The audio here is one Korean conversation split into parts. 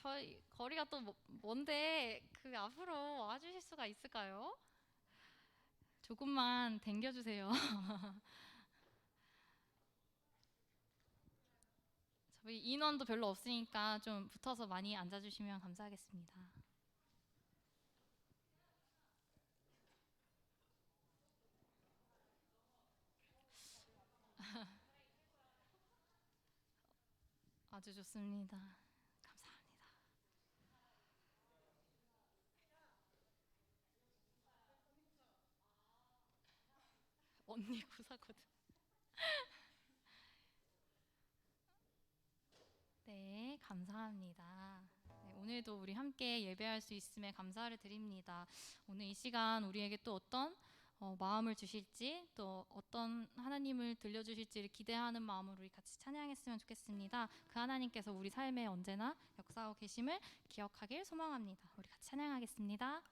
저희 거리가 또 먼데 그 앞으로 와주실 수가 있을까요? 조금만 당겨주세요. 저희 인원도 별로 없으니까 좀 붙어서 많이 앉아주시면 감사하겠습니다. 아주 좋습니다. 감사합니다. 언니 구사거든. 네, 감사합니다. 네, 오늘도 우리 함께 예배할 수 있음에 감사를 드립니다. 오늘 이 시간 우리에게 또 어떤 마음을 주실지, 또 어떤 하나님을 들려주실지를 기대하는 마음으로 우리 같이 찬양했으면 좋겠습니다. 그 하나님께서 우리 삶에 언제나 역사하고 계심을 기억하길 소망합니다. 우리 같이 찬양하겠습니다.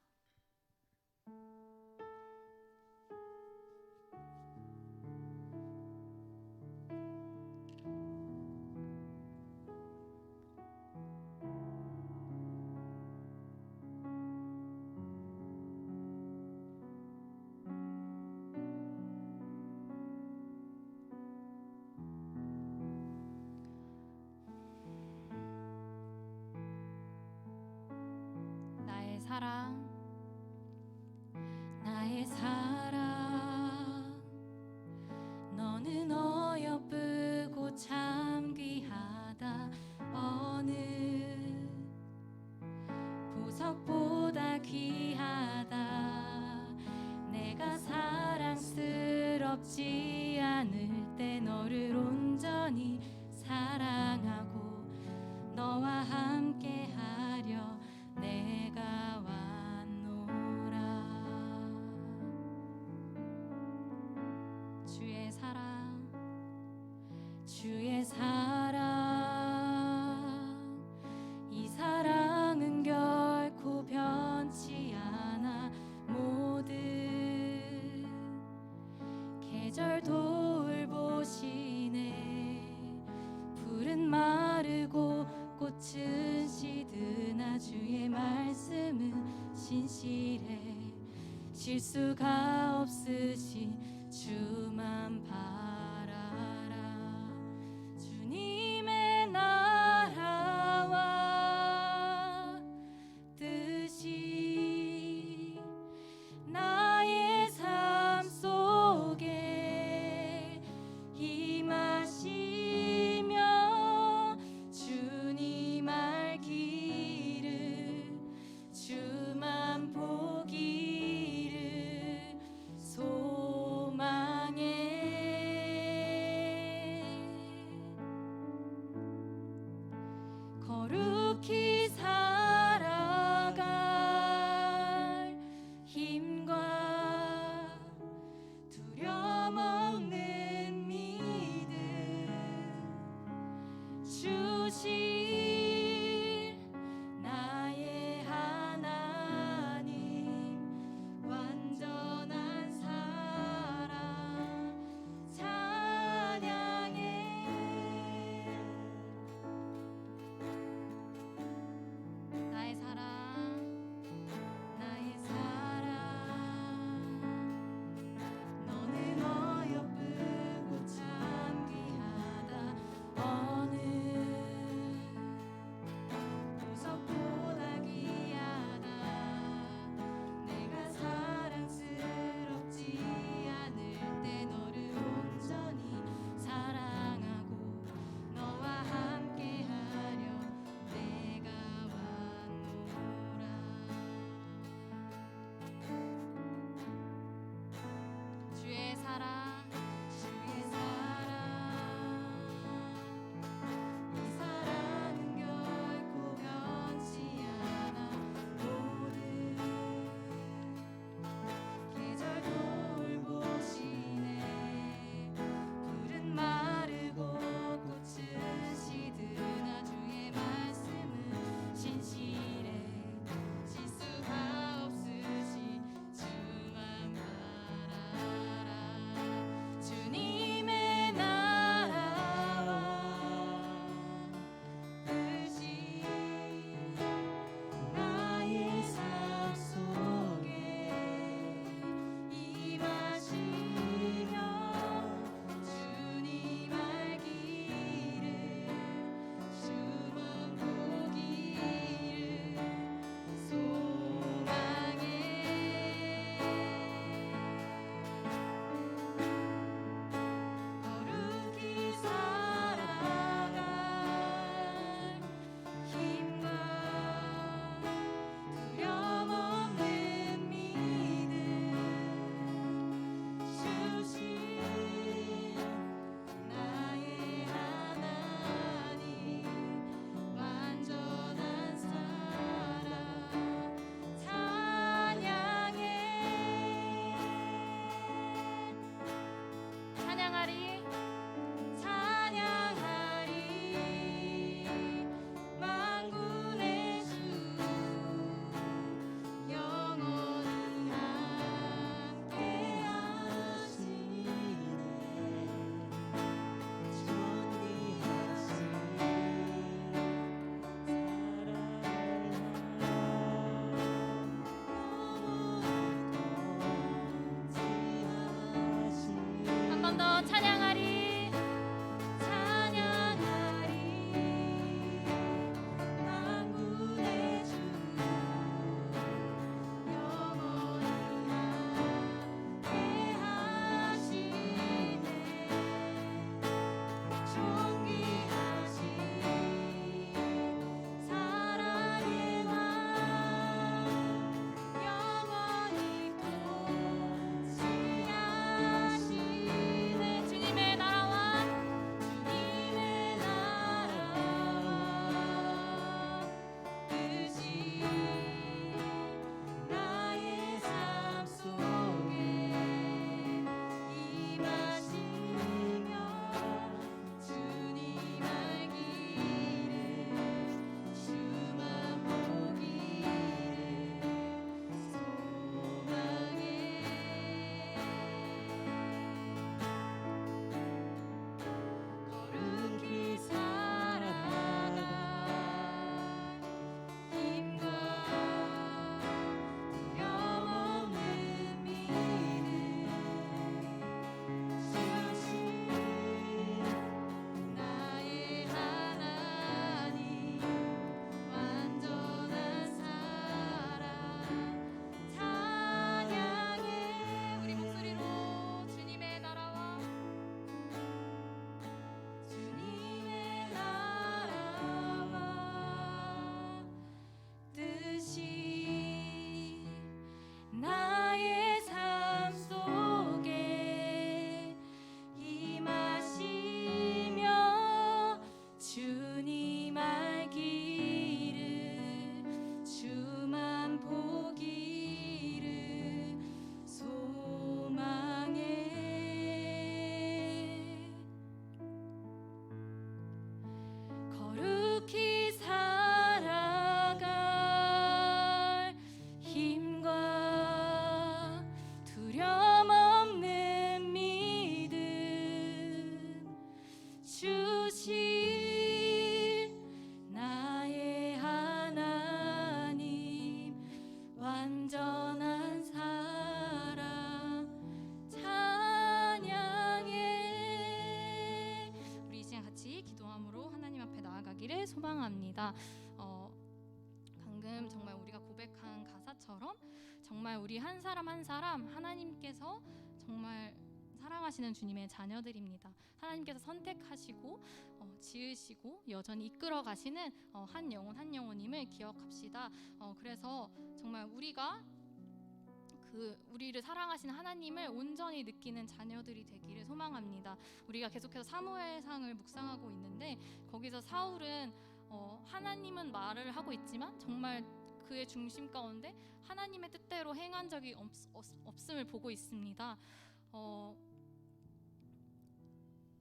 나의 사랑, 나의 사랑, 너는 어여쁘고 참 귀하다. 어느 보석보다 귀하다. 내가 사랑스럽지 않을 때 너를 온전히 사랑하고 너와 함께하려 내가 왔노라. 주의 사랑, 주의 사랑, 이 사랑은 결코 변치 않아. 모든 계절 돌보시네. 풀은 마르고 꽃은 시드나 주의 말씀은 신실해. 실수가 없으신 주만 바라라. 주님의 나라와 뜻이 나의 삶 속에 임하시며 주님 알기를 주만 보기를 소망해. 소망합니다. 방금 정말 우리가 고백한 가사처럼 정말 우리 한 사람 한 사람 하나님께서 정말 사랑하시는 주님의 자녀들입니다. 하나님께서 선택하시고 지으시고 여전히 이끌어 가시는 한 영혼 한 영혼임을 기억합시다. 그래서 정말 우리가 우리를 사랑하시는 하나님을 온전히 느끼는 자녀들이 되기를 소망합니다. 우리가 계속해서 사무엘상을 묵상하고 있는데 거기서 사울은 하나님은 말을 하고 있지만 정말 그의 중심 가운데 하나님의 뜻대로 행한 적이 없음을 보고 있습니다.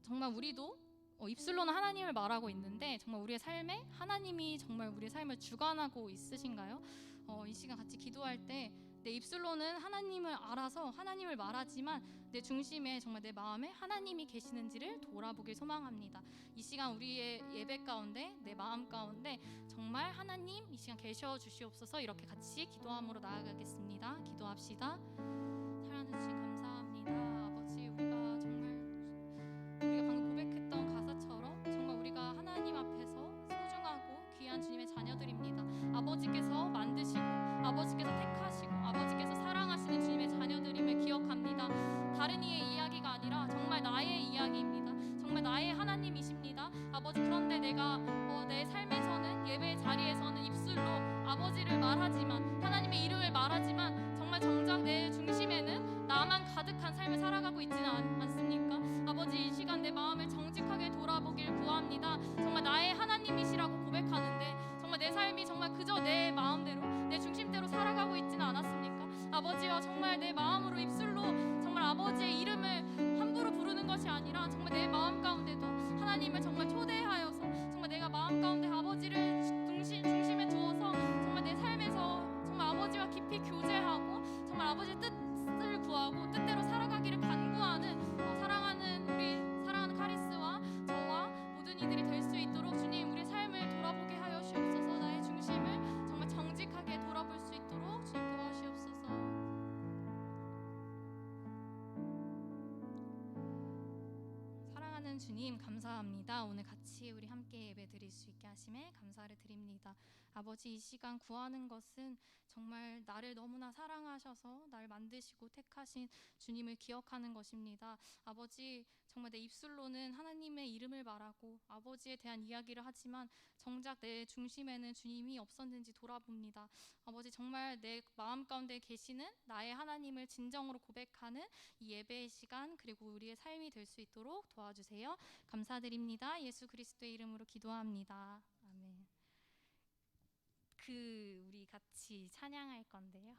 정말 우리도 입술로는 하나님을 말하고 있는데 정말 우리의 삶에 하나님이 정말 우리의 삶을 주관하고 있으신가요? 이 시간 같이 기도할 때 내 입술로는 하나님을 알아서 하나님을 말하지만 내 중심에 정말 내 마음에 하나님이 계시는지를 돌아보길 소망합니다. 이 시간 우리의 예배 가운데 내 마음 가운데 정말 하나님 이 시간 계셔 주시옵소서. 이렇게 같이 기도함으로 나아가겠습니다. 기도합시다. 사랑하는 주님 감사합니다. 아버지, 우리가 방금 고백했던 가사처럼 정말 우리가 하나님 앞에서 소중하고 귀한 주님의 자녀들입니다. 아버지께서 만드시고 아버지께서 택하시고 아버지께서 사랑하시는 주님의 자녀들임을 기억합니다. 다른 이의 이야기가 아니라 정말 나의 이야기입니다. 정말 나의 하나님이십니다. 아버지, 그런데 내가 내 삶에서는 예배의 자리에서는 입술로 아버지를 말하지만 하나님의 이름을 말하지만 정말 정작 내 중심에는 나만 가득한 삶을 살아가고 있지는 않습니까? 아버지, 이 시간 내 마음을 정직하게 돌아보길 구합니다. 정말 나의 하나님이시라고 고백하는데 정말 내 삶이 정말 그저 내 마음대로 내 중심대로 살아가고 있지는 않았습니까? 아버지와 정말 내 마음으로 입술로 정말 아버지의 이름을 함부로 부르는 것이 아니라 정말 내 마음 가운데도 하나님을 정말 초대하여서 정말 내가 마음 가운데 아버지를 중심에 두어서 정말 내 삶에서 정말 아버지와 깊이 교제하고 정말 아버지의 뜻을 구하고 뜻대로 살아가기를 간구하는 사랑하는 우리 사랑하는 카리스와 저와 모든 이들이 될 수 있도록 주님 우리의 삶을 돌아보게 하여 주옵소서. 나의 중심을 정말 정직하게 돌아볼 수 있도록 주님 도와주옵소서. 사랑하는 주님 감사합니다. 오늘 같이 우리 함께 예배 드릴 수 있게 하심에 감사를 드립니다. 아버지, 이 시간 구하는 것은 정말 나를 너무나 사랑하셔서 날 만드시고 택하신 주님을 기억하는 것입니다. 아버지, 정말 내 입술로는 하나님의 이름을 말하고 아버지에 대한 이야기를 하지만 정작 내 중심에는 주님이 없었는지 돌아봅니다. 아버지, 정말 내 마음 가운데 계시는 나의 하나님을 진정으로 고백하는 이 예배의 시간 그리고 우리의 삶이 될 수 있도록 도와주세요. 감사드립니다. 예수 그리스도의 이름으로 기도합니다. 아멘. 우리 같이 찬양할 건데요.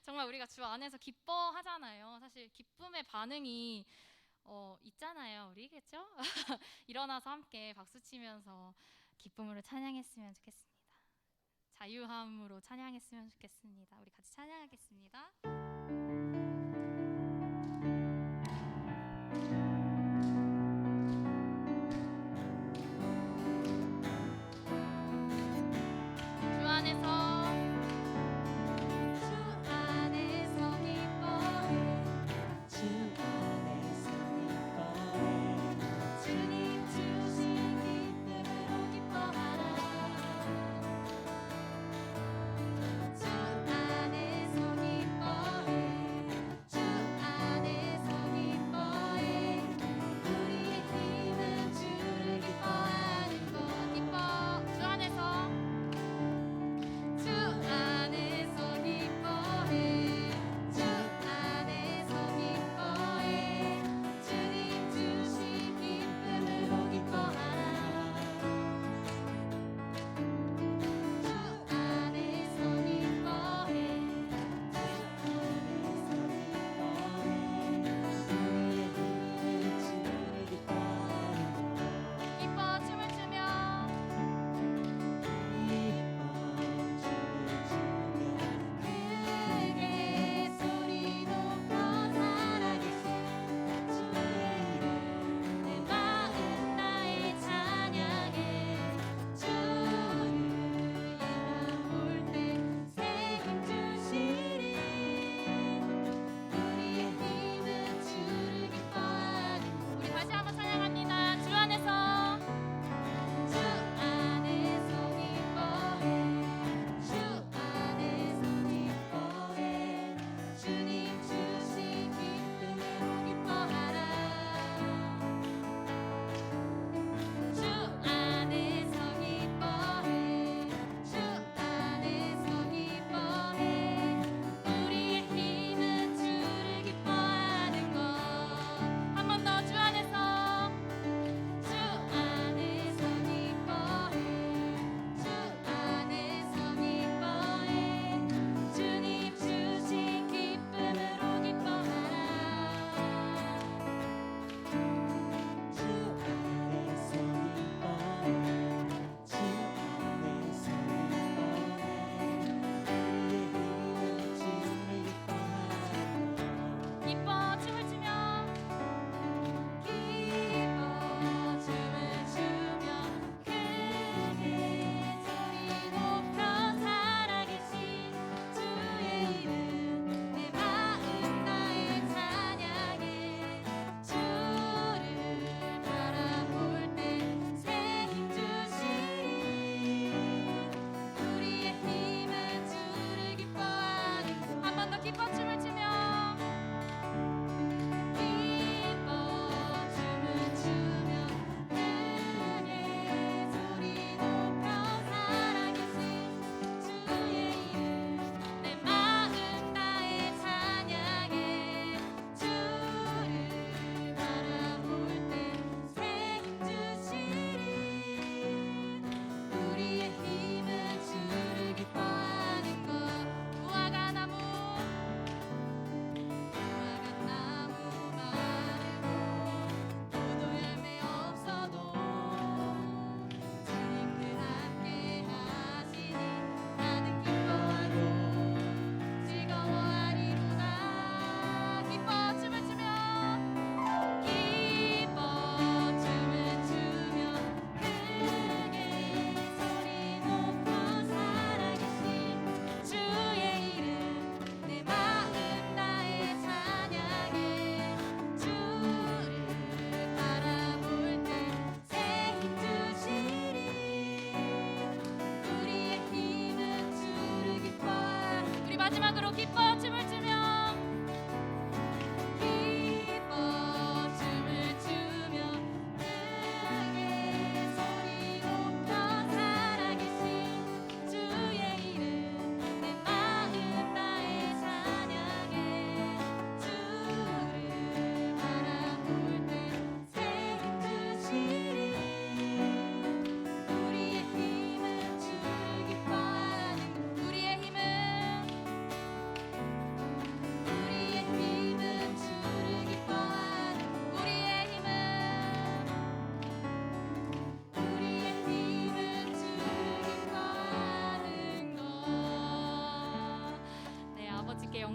정말 우리가 주 안에서 기뻐하잖아요. 사실 기쁨의 반응이 있잖아요. 우리 그렇죠? 일어나서 함께 박수 치면서 기쁨으로 찬양했으면 좋겠습니다. 자유함으로 찬양했으면 좋겠습니다. 우리 같이 찬양하겠습니다.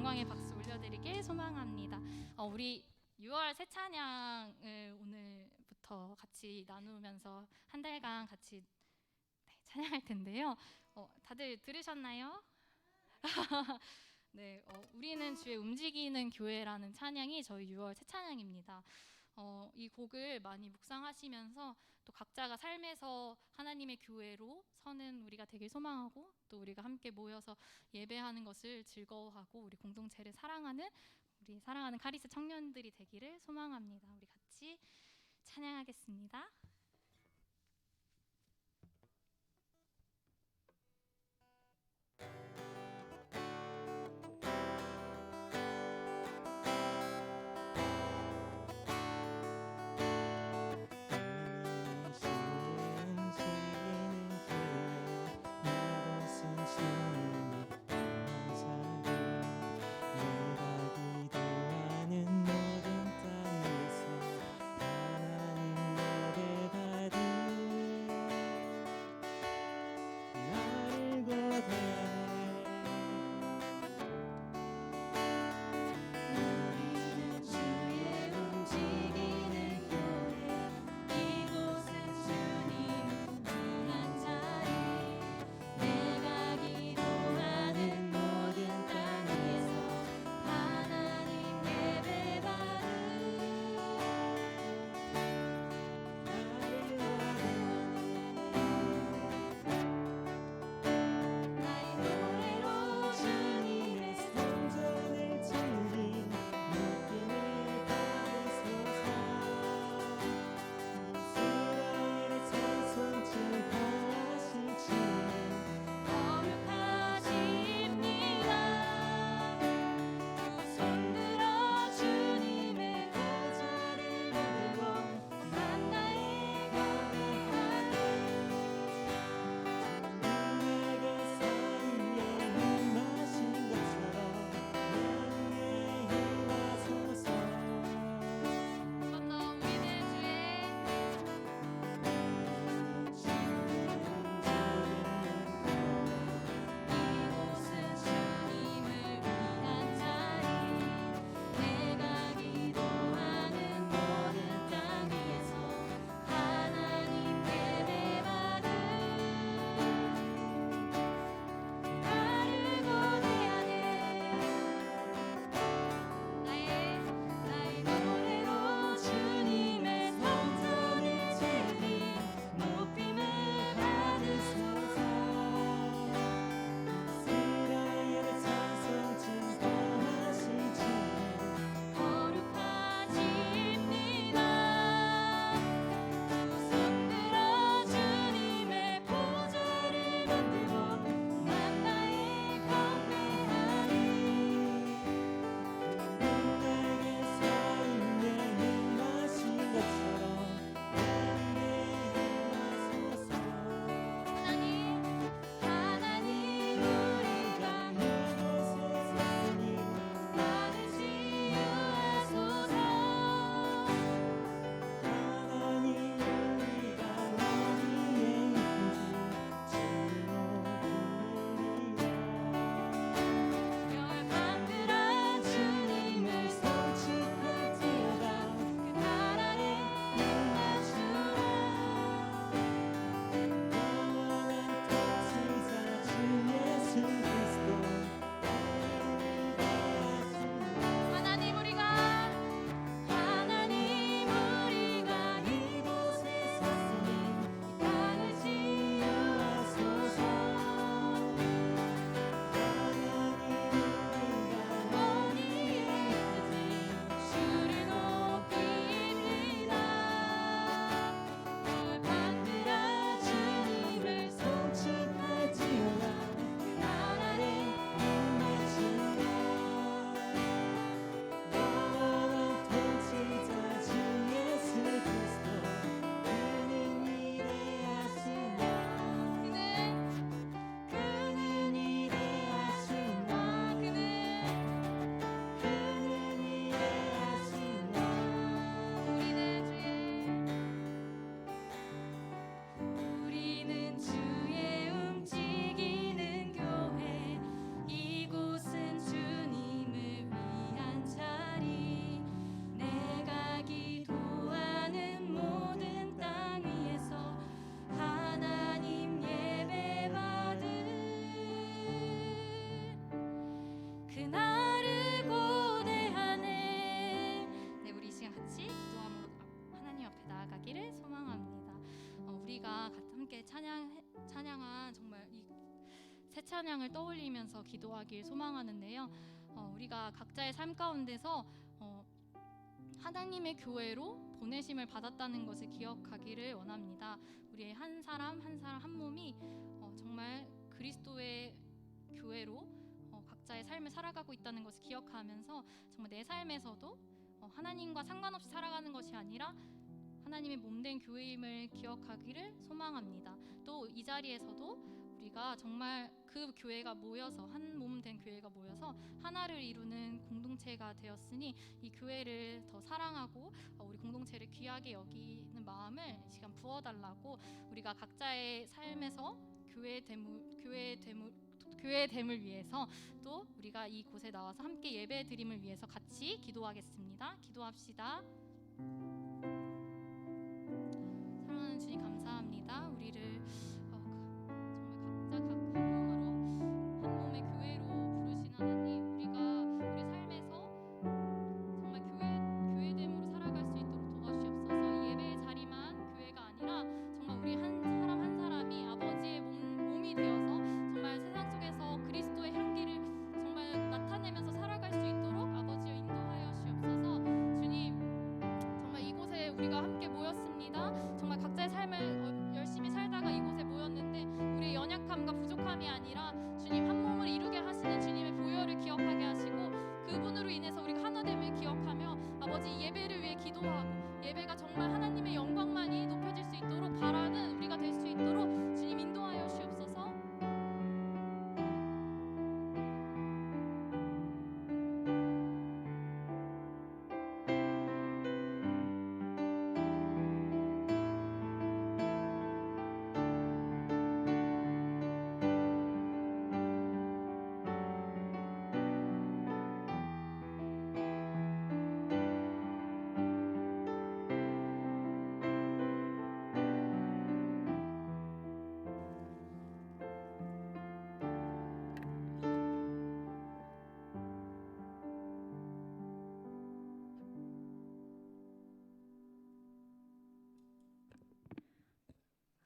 영광의 박수 올려드리길 소망합니다. 우리 6월 새 찬양을 오늘부터 같이 나누면서 한 달간 같이 찬양할 텐데요. 다들 들으셨나요? 네, 우리는 주의 움직이는 교회라는 찬양이 저희 6월 새 찬양입니다. 이 곡을 많이 묵상하시면서 또 각자가 삶에서 하나님의 교회로 서는 우리가 되길 소망하고, 또 우리가 함께 모여서 예배하는 것을 즐거워하고 우리 공동체를 사랑하는 우리 사랑하는 카리스 청년들이 되기를 소망합니다. 우리 같이 찬양하겠습니다. 모든 땅에서 하나님 새 찬양을 떠올리면서 기도하길 소망하는데요. 우리가 각자의 삶 가운데서 하나님의 교회로 보내심을 받았다는 것을 기억하기를 원합니다. 우리의 한 사람 한 몸이 정말 그리스도의 교회로 각자의 삶을 살아가고 있다는 것을 기억하면서 정말 내 삶에서도 하나님과 상관없이 살아가는 것이 아니라 하나님의 몸된 교회임을 기억하기를 소망합니다. 또 이 자리에서도 우리가 정말 그 교회가 모여서 한 몸 된 교회가 모여서 하나를 이루는 공동체가 되었으니 이 교회를 더 사랑하고 우리 공동체를 귀하게 여기는 마음을 이 시간 부어달라고, 우리가 각자의 삶에서 교회됨을 위해서 또 우리가 이곳에 나와서 함께 예배드림을 위해서 같이 기도하겠습니다. 기도합시다. 사랑하는 주님, 감사합니다. 우리를 정말 각자 각 한 몸의 교회로 부르신 하나님, 우리가 우리 삶에서 정말 교회됨으로 살아갈 수 있도록 도와주시옵소서. 이 예배의 자리만 교회가 아니라 정말 우리 한 사람 한 사람이 아버지의 몸이 되어서 정말 세상 속에서 그리스도의 향기를 정말 나타내면서 살아갈 수 있도록 아버지여 인도하여 주옵소서. 주님, 정말 이곳에 우리가 함께 모였습니다. 정말 각자의 삶을 열심히 살다가 이곳에 모였는데 우리의 연약함과 부족함이 아니라 주님 한 몸을 이루게 하시는 주님의 보혈을 기억하게 하시고 그분으로 인해서 우리가 하나됨을 기억하며 아버지 예배를 위해 기도하고 예배가 정말 하나님의 영광만이 높여질 수 있도록 바라는 우리가 될 수 있도록 주님 인도하여 주옵소서.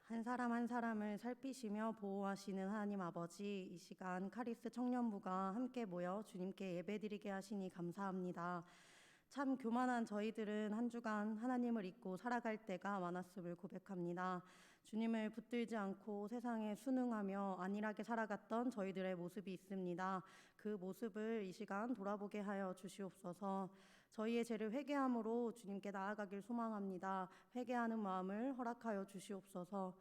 한 사람 한 사람을 살피시며 보호하시는 하나님 아버지, 이 시간 카리스 청년부가 함께 모여 주님께 예배드리게 하시니 감사합니다. 참 교만한 저희들은 한 주간 하나님을 잊고 살아갈 때가 많았음을 고백합니다. 주님을 붙들지 않고 세상에 순응하며 안일하게 살아갔던 저희들의 모습이 있습니다. 그 모습을 이 시간 돌아보게 하여 주시옵소서. 저희의 죄를 회개함으로 주님께 나아가길 소망합니다. 회개하는 마음을 허락하여 주시옵소서.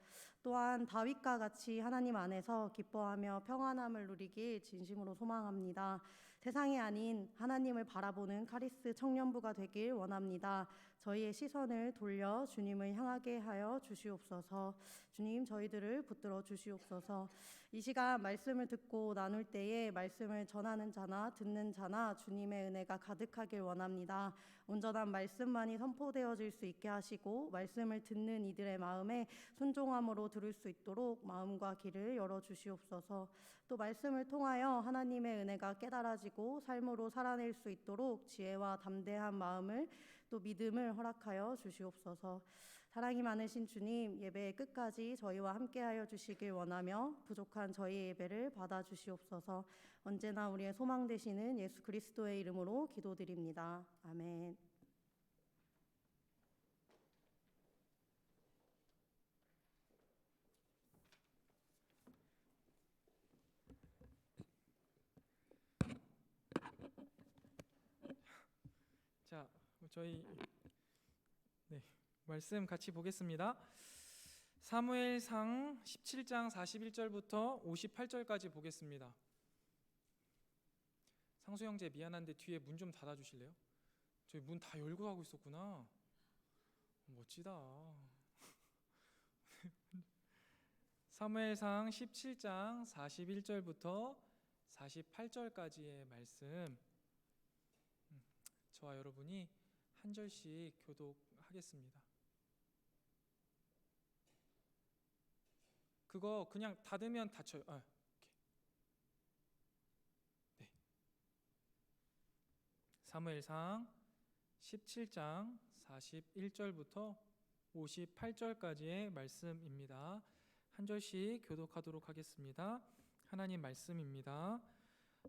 또한 다윗과 같이 하나님 안에서 기뻐하며 평안함을 누리길 진심으로 소망합니다. 세상이 아닌 하나님을 바라보는 카리스 청년부가 되길 원합니다. 저희의 시선을 돌려 주님을 향하게 하여 주시옵소서. 주님, 저희들을 붙들어 주시옵소서. 이 시간 말씀을 듣고 나눌 때에 말씀을 전하는 자나 듣는 자나 주님의 은혜가 가득하길 원합니다. 온전한 말씀만이 선포되어질 수 있게 하시고 말씀을 듣는 이들의 마음에 순종함으로 들을 수 있도록 마음과 귀를 열어주시옵소서. 또 말씀을 통하여 하나님의 은혜가 깨달아지고 삶으로 살아낼 수 있도록 지혜와 담대한 마음을 또 믿음을 허락하여 주시옵소서. 사랑이 많으신 주님, 예배의 끝까지 저희와 함께하여 주시길 원하며 부족한 저희의 예배를 받아주시옵소서. 언제나 우리의 소망 되시는 예수 그리스도의 이름으로 기도드립니다. 아멘. 자, 저희 말씀 같이 보겠습니다. 사무엘상 17장 41절부터 58절까지 보겠습니다. 상수 형제, 미안한데 뒤에 문 좀 닫아 주실래요? 저희 문 다 열고 하고 있었구나. 멋지다. 사무엘상 17장 41절부터 48절까지의 말씀, 저와 여러분이 한 절씩 교독하겠습니다. 그거 그냥 닫으면 닫혀요. 네. 사무엘상 17장 41절부터 58절까지의 말씀입니다. 한 절씩 교독하도록 하겠습니다. 하나님 말씀입니다.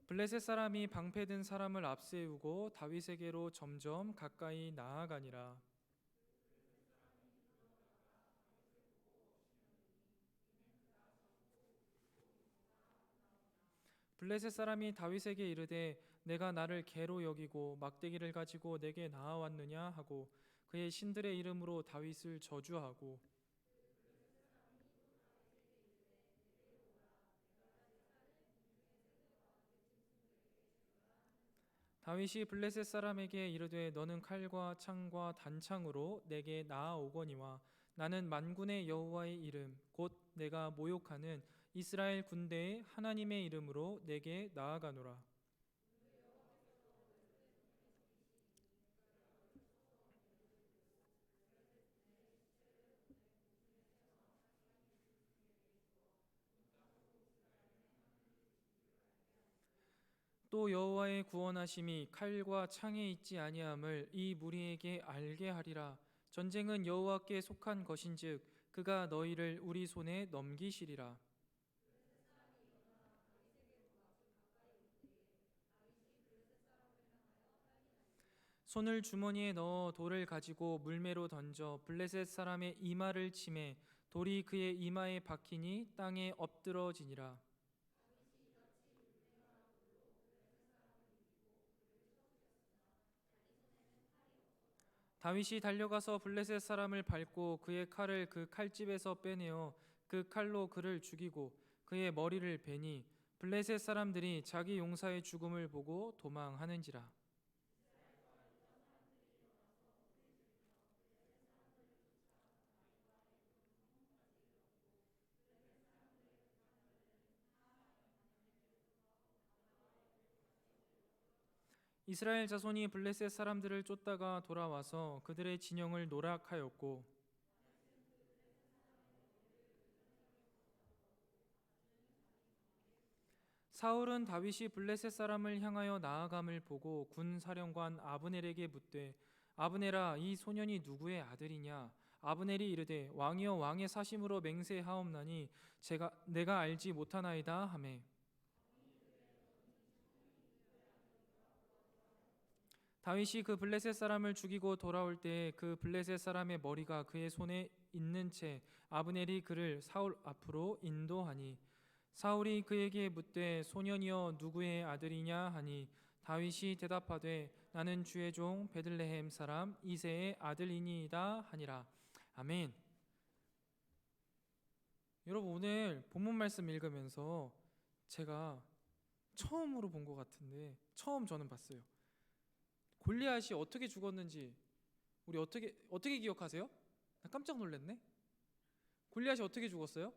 블레셋 사람이 방패든 사람을 앞세우고 다윗에게로 점점 가까이 나아가니라. 블레셋 사람이 다윗에게 이르되 내가 나를 개로 여기고 막대기를 가지고 내게 나아왔느냐 하고 그의 신들의 이름으로 다윗을 저주하고 다윗이 블레셋 사람에게 이르되 너는 칼과 창과 단창으로 내게 나아오거니와 나는 만군의 여호와의 이름 곧 내가 모욕하는 이스라엘 군대의 하나님의 이름으로 내게 나아가노라. 또 여호와의 구원하심이 칼과 창에 있지 아니함을 이 무리에게 알게 하리라. 전쟁은 여호와께 속한 것인즉 그가 너희를 우리 손에 넘기시리라. 손을 주머니에 넣어 돌을 가지고 물매로 던져 블레셋 사람의 이마를 치매 돌이 그의 이마에 박히니 땅에 엎드러지니라. 다윗이 달려가서 블레셋 사람을 밟고 그의 칼을 그 칼집에서 빼내어 그 칼로 그를 죽이고 그의 머리를 베니 블레셋 사람들이 자기 용사의 죽음을 보고 도망하는지라. 이스라엘 자손이 블레셋 사람들을 쫓다가 돌아와서 그들의 진영을 노략하였고 사울은 다윗이 블레셋 사람을 향하여 나아감을 보고 군 사령관 아브넬에게 묻되 아브넬아 이 소년이 누구의 아들이냐. 아브넬이 이르되 왕이여 왕의 사심으로 맹세하옵나니 내가 알지 못하나이다 하매 다윗이 그 블레셋 사람을 죽이고 돌아올 때에 그 블레셋 사람의 머리가 그의 손에 있는 채 아브넬이 그를 사울 앞으로 인도하니 사울이 그에게 묻되 소년이여 누구의 아들이냐 하니 다윗이 대답하되 나는 주의 종 베들레헴 사람 이새의 아들이니이다 하니라. 아멘. 여러분 오늘 본문 말씀 읽으면서 제가 처음으로 본 것 같은데 처음 저는 봤어요. 골리앗이 어떻게 죽었는지 우리 어떻게 기억하세요? 나 깜짝 놀랐네. 골리앗이 어떻게 죽었어요?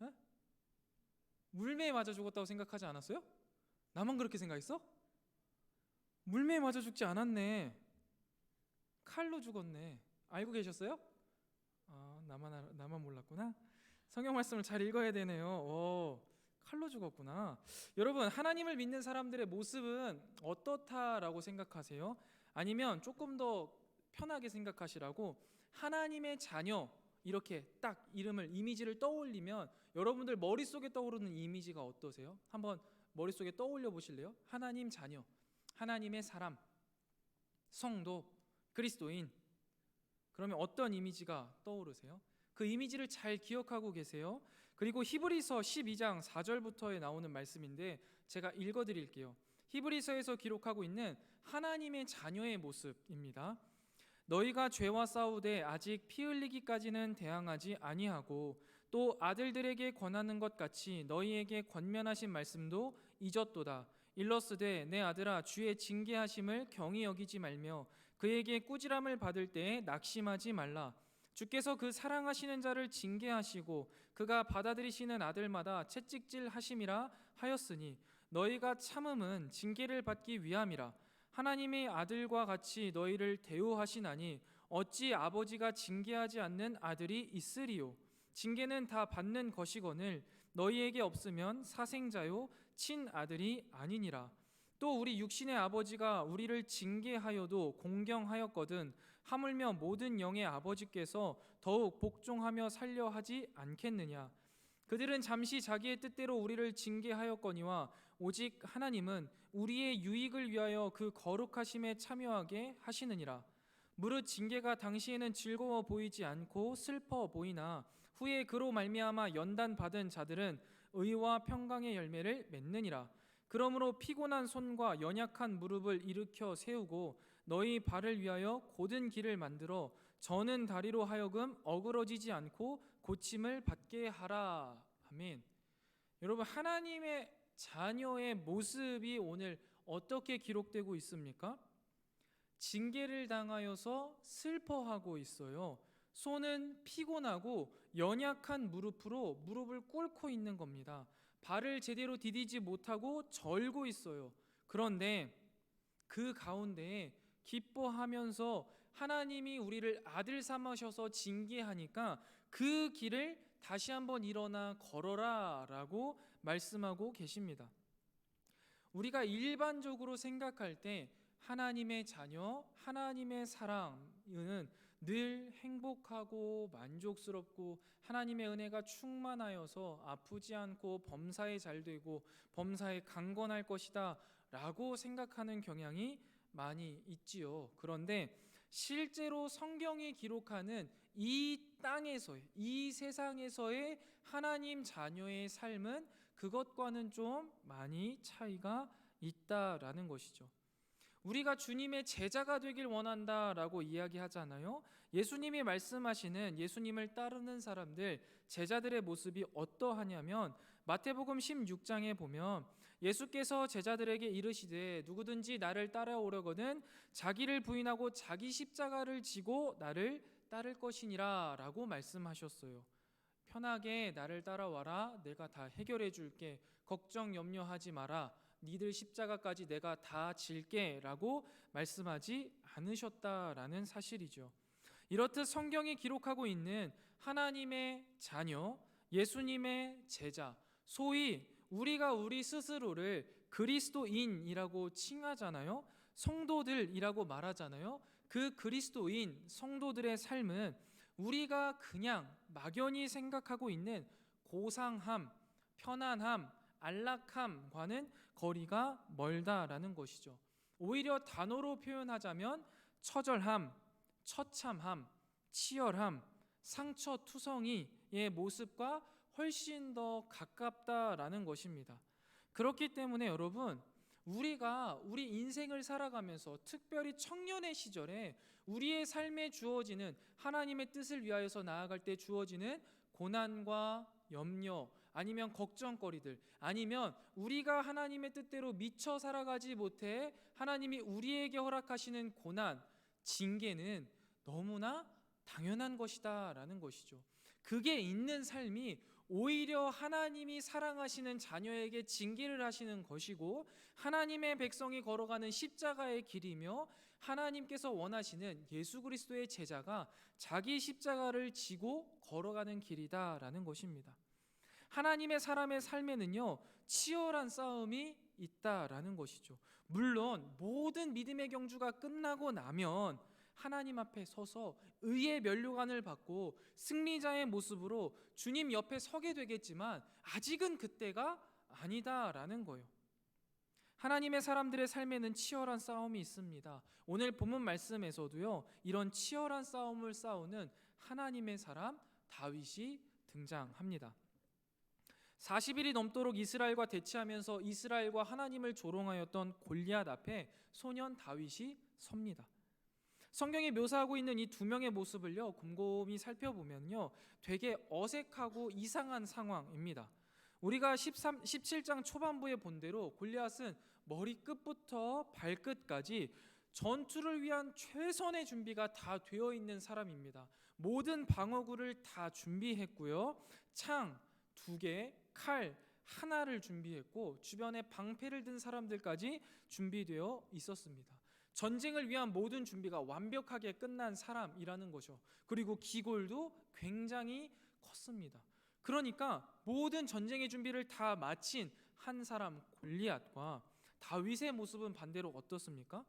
에? 물매에 맞아 죽었다고 생각하지 않았어요? 나만 그렇게 생각했어? 물매에 맞아 죽지 않았네. 칼로 죽었네. 알고 계셨어요? 나만 몰랐구나. 성경 말씀을 잘 읽어야 되네요. 칼로 죽었구나. 여러분 하나님을 믿는 사람들의 모습은 어떻다라고 생각하세요? 아니면 조금 더 편하게 생각하시라고 하나님의 자녀 이렇게 딱 이미지를 떠올리면 여러분들 머릿속에 떠오르는 이미지가 어떠세요? 한번 머릿속에 떠올려 보실래요? 하나님 자녀, 하나님의 사람, 성도, 그리스도인. 그러면 어떤 이미지가 떠오르세요? 그 이미지를 잘 기억하고 계세요? 그리고 히브리서 12장 4절부터에 나오는 말씀인데 제가 읽어드릴게요. 히브리서에서 기록하고 있는 하나님의 자녀의 모습입니다. 너희가 죄와 싸우되 아직 피 흘리기까지는 대항하지 아니하고 또 아들들에게 권하는 것 같이 너희에게 권면하신 말씀도 잊었도다. 일러스되 내 아들아 주의 징계하심을 경히 여기지 말며 그에게 꾸지람을 받을 때에 낙심하지 말라. 주께서 그 사랑하시는 자를 징계하시고 그가 받아들이시는 아들마다 채찍질 하심이라 하였으니 너희가 참음은 징계를 받기 위함이라. 하나님의 아들과 같이 너희를 대우하시나니 어찌 아버지가 징계하지 않는 아들이 있으리요. 징계는 다 받는 것이거늘 너희에게 없으면 사생자요 친아들이 아니니라. 또 우리 육신의 아버지가 우리를 징계하여도 공경하였거든 하물며 모든 영의 아버지께서 더욱 복종하며 살려 하지 않겠느냐. 그들은 잠시 자기의 뜻대로 우리를 징계하였거니와 오직 하나님은 우리의 유익을 위하여 그 거룩하심에 참여하게 하시느니라. 무릇 징계가 당시에는 즐거워 보이지 않고 슬퍼 보이나 후에 그로 말미암아 연단 받은 자들은 의와 평강의 열매를 맺느니라. 그러므로 피곤한 손과 연약한 무릎을 일으켜 세우고 너희 발을 위하여 곧은 길을 만들어 저는 다리로 하여금 어그러지지 않고 고침을 받게 하라. 아멘. 여러분, 하나님의 자녀의 모습이 오늘 어떻게 기록되고 있습니까? 징계를 당하여서 슬퍼하고 있어요. 손은 피곤하고 연약한 무릎으로 무릎을 꿇고 있는 겁니다. 발을 제대로 디디지 못하고 절고 있어요. 그런데 그 가운데에 기뻐하면서 하나님이 우리를 아들 삼으셔서 징계하니까 그 길을 다시 한번 일어나 걸어라 라고 말씀하고 계십니다. 우리가 일반적으로 생각할 때 하나님의 자녀, 하나님의 사랑은 늘 행복하고 만족스럽고 하나님의 은혜가 충만하여서 아프지 않고 범사에 잘 되고 범사에 강건할 것이다 라고 생각하는 경향이 많이 있지요. 그런데 실제로 성경이 기록하는 이 땅에서의, 이 세상에서의 하나님 자녀의 삶은 그것과는 좀 많이 차이가 있다라는 것이죠. 우리가 주님의 제자가 되길 원한다라고 이야기하잖아요. 예수님이 말씀하시는 예수님을 따르는 사람들, 제자들의 모습이 어떠하냐면 마태복음 16장에 보면 예수께서 제자들에게 이르시되 누구든지 나를 따라오려거든 자기를 부인하고 자기 십자가를 지고 나를 따를 것이니라 라고 말씀하셨어요. 편하게 나를 따라와라. 내가 다 해결해 줄게. 걱정 염려하지 마라. 니들 십자가까지 내가 다 질게 라고 말씀하지 않으셨다라는 사실이죠. 이렇듯 성경이 기록하고 있는 하나님의 자녀, 예수님의 제자, 소위 우리가 우리 스스로를 그리스도인이라고 칭하잖아요. 성도들이라고 말하잖아요. 그 그리스도인, 성도들의 삶은 우리가 그냥 막연히 생각하고 있는 고상함, 편안함, 안락함과는 거리가 멀다라는 것이죠. 오히려 단어로 표현하자면 처절함, 처참함, 치열함, 상처투성이의 모습과 훨씬 더 가깝다라는 것입니다. 그렇기 때문에 여러분, 우리가 우리 인생을 살아가면서 특별히 청년의 시절에 우리의 삶에 주어지는 하나님의 뜻을 위하여서 나아갈 때 주어지는 고난과 염려, 아니면 걱정거리들, 아니면 우리가 하나님의 뜻대로 미처 살아가지 못해 하나님이 우리에게 허락하시는 고난, 징계는 너무나 당연한 것이다 라는 것이죠. 그게 있는 삶이 오히려 하나님이 사랑하시는 자녀에게 징계를 하시는 것이고 하나님의 백성이 걸어가는 십자가의 길이며 하나님께서 원하시는 예수 그리스도의 제자가 자기 십자가를 지고 걸어가는 길이다라는 것입니다. 하나님의 사람의 삶에는요 치열한 싸움이 있다라는 것이죠. 물론 모든 믿음의 경주가 끝나고 나면 하나님 앞에 서서 의의 면류관을 받고 승리자의 모습으로 주님 옆에 서게 되겠지만 아직은 그때가 아니다라는 거예요. 하나님의 사람들의 삶에는 치열한 싸움이 있습니다. 오늘 본문 말씀에서도요 이런 치열한 싸움을 싸우는 하나님의 사람 다윗이 등장합니다. 40일이 넘도록 이스라엘과 대치하면서 이스라엘과 하나님을 조롱하였던 골리앗 앞에 소년 다윗이 섭니다. 성경이 묘사하고 있는 이 두 명의 모습을요 곰곰이 살펴보면요 되게 어색하고 이상한 상황입니다. 우리가 17장 초반부에 본 대로 골리앗은 머리끝부터 발끝까지 전투를 위한 최선의 준비가 다 되어 있는 사람입니다. 모든 방어구를 다 준비했고요. 창 2개, 칼 하나를 준비했고 주변에 방패를 든 사람들까지 준비되어 있었습니다. 전쟁을 위한 모든 준비가 완벽하게 끝난 사람이라는 거죠. 그리고 기골도 굉장히 컸습니다. 그러니까 모든 전쟁의 준비를 다 마친 한 사람 골리앗과 다윗의 모습은 반대로 어떻습니까?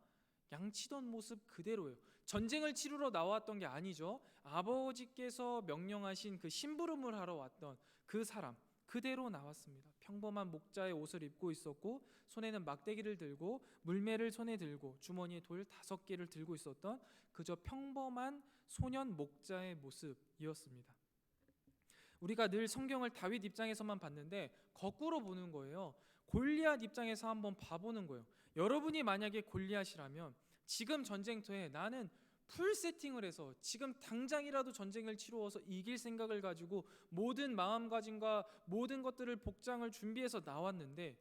양치던 모습 그대로예요. 전쟁을 치르러 나왔던 게 아니죠. 아버지께서 명령하신 그 심부름을 하러 왔던 그 사람, 그대로 나왔습니다. 평범한 목자의 옷을 입고 있었고 손에는 막대기를 들고 물매를 손에 들고 주머니에 돌 5개를 들고 있었던 그저 평범한 소년 목자의 모습이었습니다. 우리가 늘 성경을 다윗 입장에서만 봤는데 거꾸로 보는 거예요. 골리앗 입장에서 한번 봐보는 거예요. 여러분이 만약에 골리앗이라면 지금 전쟁터에 나는 풀 세팅을 해서 지금 당장이라도 전쟁을 치루어서 이길 생각을 가지고 모든 마음가짐과 모든 것들을 복장을 준비해서 나왔는데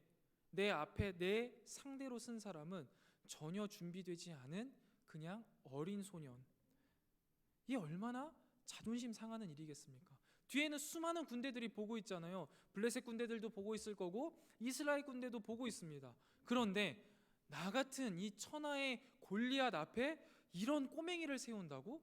내 앞에 내 상대로 쓴 사람은 전혀 준비되지 않은 그냥 어린 소년. 이 얼마나 자존심 상하는 일이겠습니까? 뒤에는 수많은 군대들이 보고 있잖아요. 블레셋 군대들도 보고 있을 거고 이스라엘 군대도 보고 있습니다. 그런데 나 같은 이 천하의 골리앗 앞에 이런 꼬맹이를 세운다고?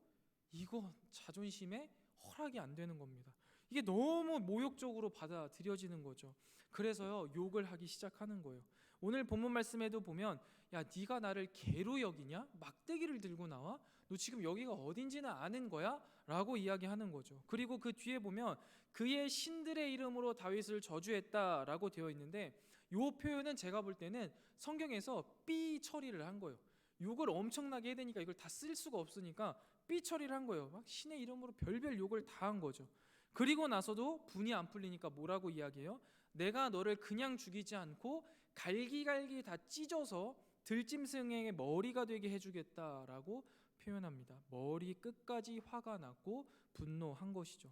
이거 자존심에 허락이 안 되는 겁니다. 이게 너무 모욕적으로 받아들여지는 거죠. 그래서요, 욕을 하기 시작하는 거예요. 오늘 본문 말씀에도 보면 야, 네가 나를 개로 여기냐? 막대기를 들고 나와? 너 지금 여기가 어딘지는 아는 거야? 라고 이야기하는 거죠. 그리고 그 뒤에 보면 그의 신들의 이름으로 다윗을 저주했다라고 되어 있는데 이 표현은 제가 볼 때는 성경에서 삐 처리를 한 거예요. 욕을 엄청나게 해야 되니까 이걸 다 쓸 수가 없으니까 삐 처리를 한 거예요. 막 신의 이름으로 별별 욕을 다 한 거죠. 그리고 나서도 분이 안 풀리니까 뭐라고 이야기해요? 내가 너를 그냥 죽이지 않고 갈기갈기 다 찢어서 들짐승의 머리가 되게 해주겠다라고 표현합니다. 머리 끝까지 화가 났고 분노한 것이죠.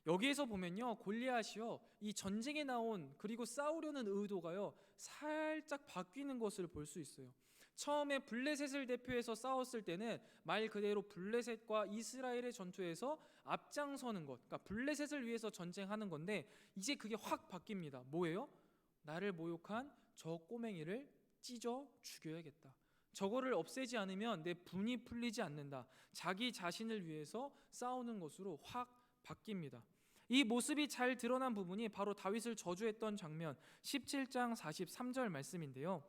여기에서 보면요, 골리앗이요, 이 전쟁에 나온 그리고 싸우려는 의도가요 살짝 바뀌는 것을 볼 수 있어요. 처음에 블레셋을 대표해서 싸웠을 때는 말 그대로 블레셋과 이스라엘의 전투에서 앞장서는 것, 그러니까 블레셋을 위해서 전쟁하는 건데 이제 그게 확 바뀝니다. 뭐예요? 나를 모욕한 저 꼬맹이를 찢어 죽여야겠다. 저거를 없애지 않으면 내 분이 풀리지 않는다. 자기 자신을 위해서 싸우는 것으로 확 바뀝니다. 이 모습이 잘 드러난 부분이 바로 다윗을 저주했던 장면 17장 43절 말씀인데요.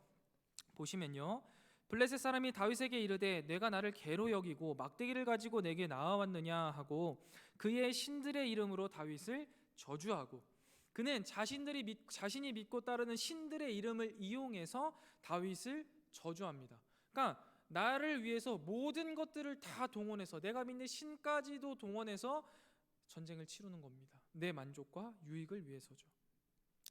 보시면요, 블레셋 사람이 다윗에게 이르되 내가 나를 개로 여기고 막대기를 가지고 내게 나아왔느냐 하고 그의 신들의 이름으로 다윗을 저주하고 그는 자신이 믿고 따르는 신들의 이름을 이용해서 다윗을 저주합니다. 그러니까 나를 위해서 모든 것들을 다 동원해서 내가 믿는 신까지도 동원해서 전쟁을 치르는 겁니다. 내 만족과 유익을 위해서죠.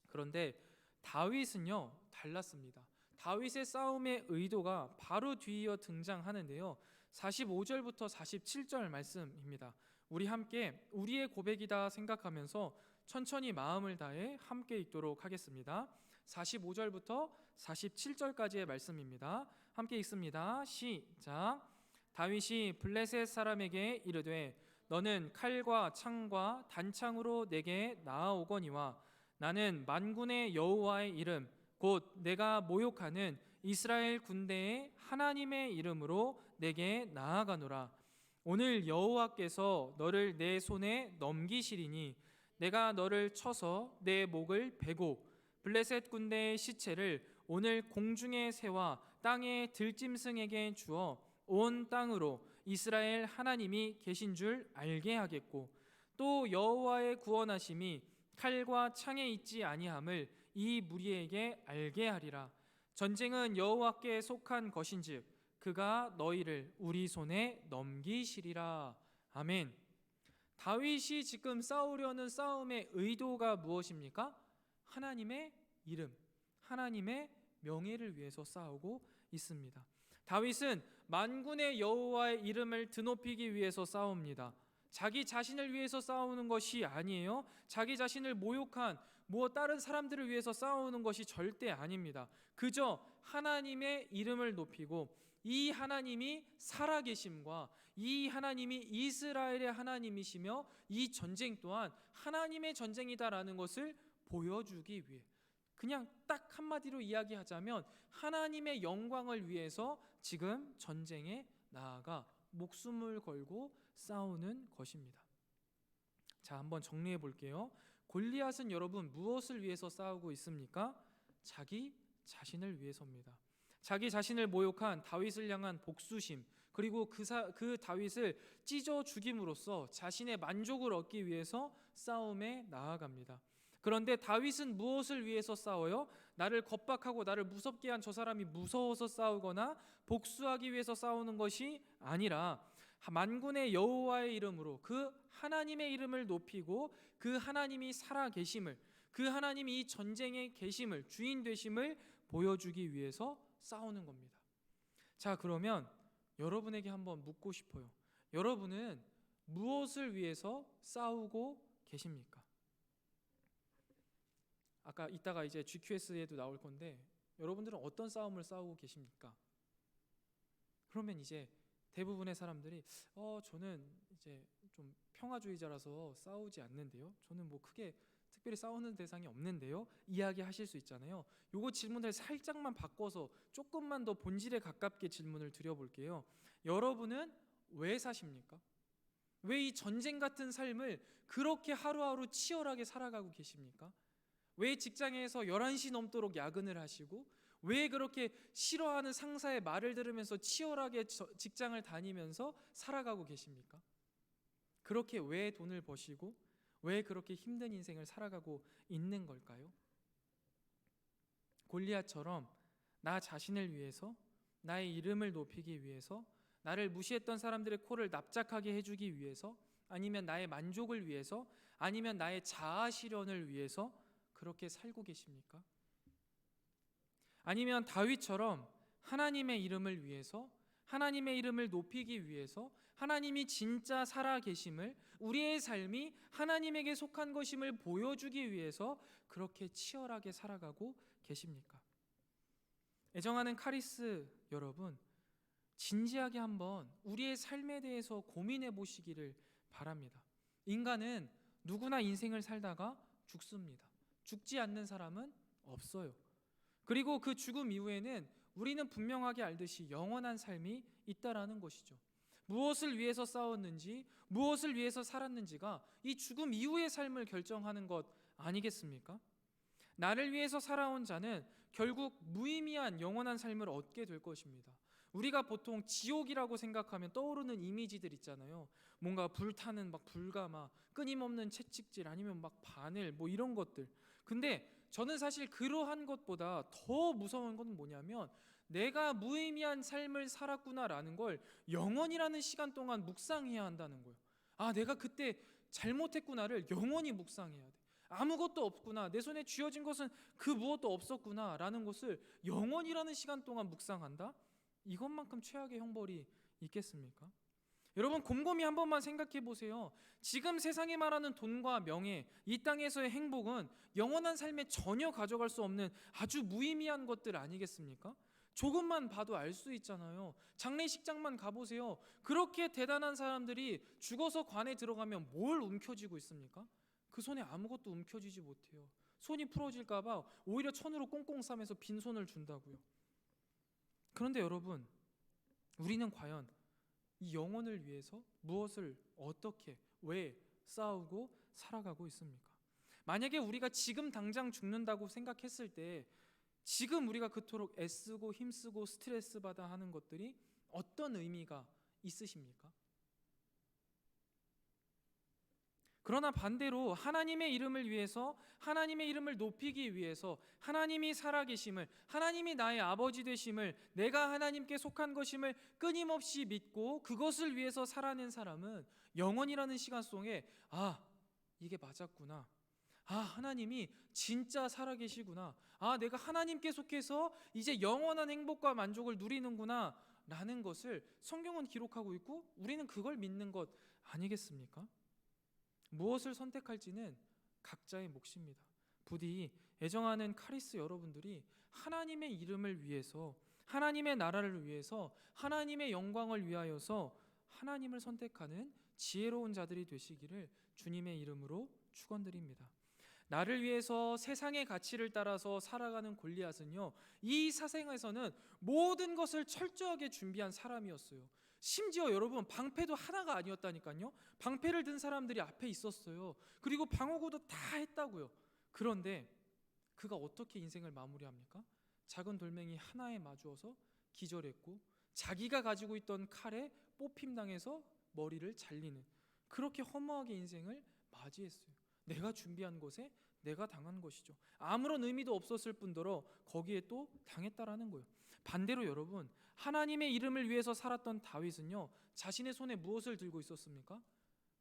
그런데 다윗은요 달랐습니다. 다윗의 싸움의 의도가 바로 뒤이어 등장하는데요. 45절부터 47절 말씀입니다. 우리 함께 우리의 고백이다 생각하면서 천천히 마음을 다해 함께 읽도록 하겠습니다. 45절부터 47절까지의 말씀입니다. 함께 읽습니다. 시작. 다윗이 블레셋 사람에게 이르되 너는 칼과 창과 단창으로 내게 나아오거니와 나는 만군의 여호와의 이름 곧 내가 모욕하는 이스라엘 군대의 하나님의 이름으로 내게 나아가노라. 오늘 여호와께서 너를 내 손에 넘기시리니 내가 너를 쳐서 내 목을 베고 블레셋 군대의 시체를 오늘 공중의 새와 땅의 들짐승에게 주어 온 땅으로 이스라엘 하나님이 계신 줄 알게 하겠고 또 여호와의 구원하심이 칼과 창에 있지 아니함을 이 무리에게 알게 하리라. 전쟁은 여호와께 속한 것인즉 그가 너희를 우리 손에 넘기시리라. 아멘. 다윗이 지금 싸우려는 싸움의 의도가 무엇입니까? 하나님의 이름, 하나님의 명예를 위해서 싸우고 있습니다. 다윗은 만군의 여호와의 이름을 드높이기 위해서 싸웁니다. 자기 자신을 위해서 싸우는 것이 아니에요. 자기 자신을 모욕한 다른 사람들을 위해서 싸우는 것이 절대 아닙니다. 그저 하나님의 이름을 높이고 이 하나님이 살아계심과 이 하나님이 이스라엘의 하나님이시며 이 전쟁 또한 하나님의 전쟁이다라는 것을 보여주기 위해 그냥 딱 한마디로 이야기하자면 하나님의 영광을 위해서 지금 전쟁에 나아가 목숨을 걸고 싸우는 것입니다. 자, 한번 정리해 볼게요. 골리앗은 여러분 무엇을 위해서 싸우고 있습니까? 자기 자신을 위해서입니다. 자기 자신을 모욕한 다윗을 향한 복수심, 그리고 그 다윗을 찢어 죽임으로써 자신의 만족을 얻기 위해서 싸움에 나아갑니다. 그런데 다윗은 무엇을 위해서 싸워요? 나를 겁박하고 나를 무섭게 한 저 사람이 무서워서 싸우거나 복수하기 위해서 싸우는 것이 아니라 만군의 여호와의 이름으로 그 하나님의 이름을 높이고 그 하나님이 살아 계심을, 그 하나님이 이 전쟁에 계심을, 주인 되심을 보여주기 위해서 싸우는 겁니다. 자, 그러면 여러분에게 한번 묻고 싶어요. 여러분은 무엇을 위해서 싸우고 계십니까? 아까 이따가 이제 GQS에도 나올 건데 여러분들은 어떤 싸움을 싸우고 계십니까? 그러면 이제 대부분의 사람들이 저는 이제 좀 평화주의자라서 싸우지 않는데요. 저는 뭐 크게 특별히 싸우는 대상이 없는데요. 이야기하실 수 있잖아요. 요거 질문을 살짝만 바꿔서 조금만 더 본질에 가깝게 질문을 드려볼게요. 여러분은 왜 사십니까? 왜 이 전쟁 같은 삶을 그렇게 하루하루 치열하게 살아가고 계십니까? 왜 직장에서 11시 넘도록 야근을 하시고 왜 그렇게 싫어하는 상사의 말을 들으면서 치열하게 직장을 다니면서 살아가고 계십니까? 그렇게 왜 돈을 버시고 왜 그렇게 힘든 인생을 살아가고 있는 걸까요? 골리앗처럼 나 자신을 위해서, 나의 이름을 높이기 위해서, 나를 무시했던 사람들의 코를 납작하게 해주기 위해서, 아니면 나의 만족을 위해서, 아니면 나의 자아 실현을 위해서 그렇게 살고 계십니까? 아니면 다윗처럼 하나님의 이름을 위해서, 하나님의 이름을 높이기 위해서, 하나님이 진짜 살아 계심을, 우리의 삶이 하나님에게 속한 것임을 보여주기 위해서 그렇게 치열하게 살아가고 계십니까? 애정하는 카리스 여러분, 진지하게 한번 우리의 삶에 대해서 고민해 보시기를 바랍니다. 인간은 누구나 인생을 살다가 죽습니다. 죽지 않는 사람은 없어요. 그리고 그 죽음 이후에는 우리는 분명하게 알듯이 영원한 삶이 있다라는 것이죠. 무엇을 위해서 싸웠는지, 무엇을 위해서 살았는지가 이 죽음 이후의 삶을 결정하는 것 아니겠습니까? 나를 위해서 살아온 자는 결국 무의미한 영원한 삶을 얻게 될 것입니다. 우리가 보통 지옥이라고 생각하면 떠오르는 이미지들 있잖아요. 뭔가 불타는 막 불가마, 끊임없는 채찍질, 아니면 막 바늘, 뭐 이런 것들. 근데 저는 사실 그러한 것보다 더 무서운 건 뭐냐면 내가 무의미한 삶을 살았구나라는 걸 영원이라는 시간 동안 묵상해야 한다는 거예요. 아, 내가 그때 잘못했구나를 영원히 묵상해야 돼. 아무것도 없구나, 내 손에 쥐어진 것은 그 무엇도 없었구나라는 것을 영원이라는 시간 동안 묵상한다? 이것만큼 최악의 형벌이 있겠습니까? 여러분, 곰곰이 한 번만 생각해 보세요. 지금 세상에 말하는 돈과 명예, 이 땅에서의 행복은 영원한 삶에 전혀 가져갈 수 없는 아주 무의미한 것들 아니겠습니까? 조금만 봐도 알 수 있잖아요. 장례식장만 가보세요. 그렇게 대단한 사람들이 죽어서 관에 들어가면 뭘 움켜쥐고 있습니까? 그 손에 아무것도 움켜쥐지 못해요. 손이 부러질까 봐 오히려 천으로 꽁꽁 싸매서 빈손을 준다고요. 그런데 여러분, 우리는 과연 이 영혼을 위해서 무엇을, 어떻게, 왜 싸우고 살아가고 있습니까? 만약에 우리가 지금 당장 죽는다고 생각했을 때 지금 우리가 그토록 애쓰고 힘쓰고 스트레스 받아 하는 것들이 어떤 의미가 있으십니까? 그러나 반대로 하나님의 이름을 위해서, 하나님의 이름을 높이기 위해서, 하나님이 살아계심을, 하나님이 나의 아버지 되심을, 내가 하나님께 속한 것임을 끊임없이 믿고 그것을 위해서 살아낸 사람은 영원이라는 시간 속에 이게 맞았구나, 하나님이 진짜 살아계시구나, 내가 하나님께 속해서 이제 영원한 행복과 만족을 누리는구나 라는 것을 성경은 기록하고 있고 우리는 그걸 믿는 것 아니겠습니까? 무엇을 선택할지는 각자의 몫입니다. 부디 애정하는 카리스 여러분들이 하나님의 이름을 위해서, 하나님의 나라를 위해서, 하나님의 영광을 위하여서 하나님을 선택하는 지혜로운 자들이 되시기를 주님의 이름으로 축원드립니다. 나를 위해서 세상의 가치를 따라서 살아가는 골리앗은요, 이 사생에서는 모든 것을 철저하게 준비한 사람이었어요. 심지어 여러분, 방패도 하나가 아니었다니까요. 방패를 든 사람들이 앞에 있었어요. 그리고 방어구도 다 했다고요. 그런데 그가 어떻게 인생을 마무리합니까? 작은 돌멩이 하나에 마주어서 기절했고 자기가 가지고 있던 칼에 뽑힘당해서 머리를 잘리는, 그렇게 허무하게 인생을 맞이했어요. 내가 준비한 것에 내가 당한 것이죠. 아무런 의미도 없었을 뿐더러 거기에 또 당했다라는 거예요. 반대로 여러분, 하나님의 이름을 위해서 살았던 다윗은요, 자신의 손에 무엇을 들고 있었습니까?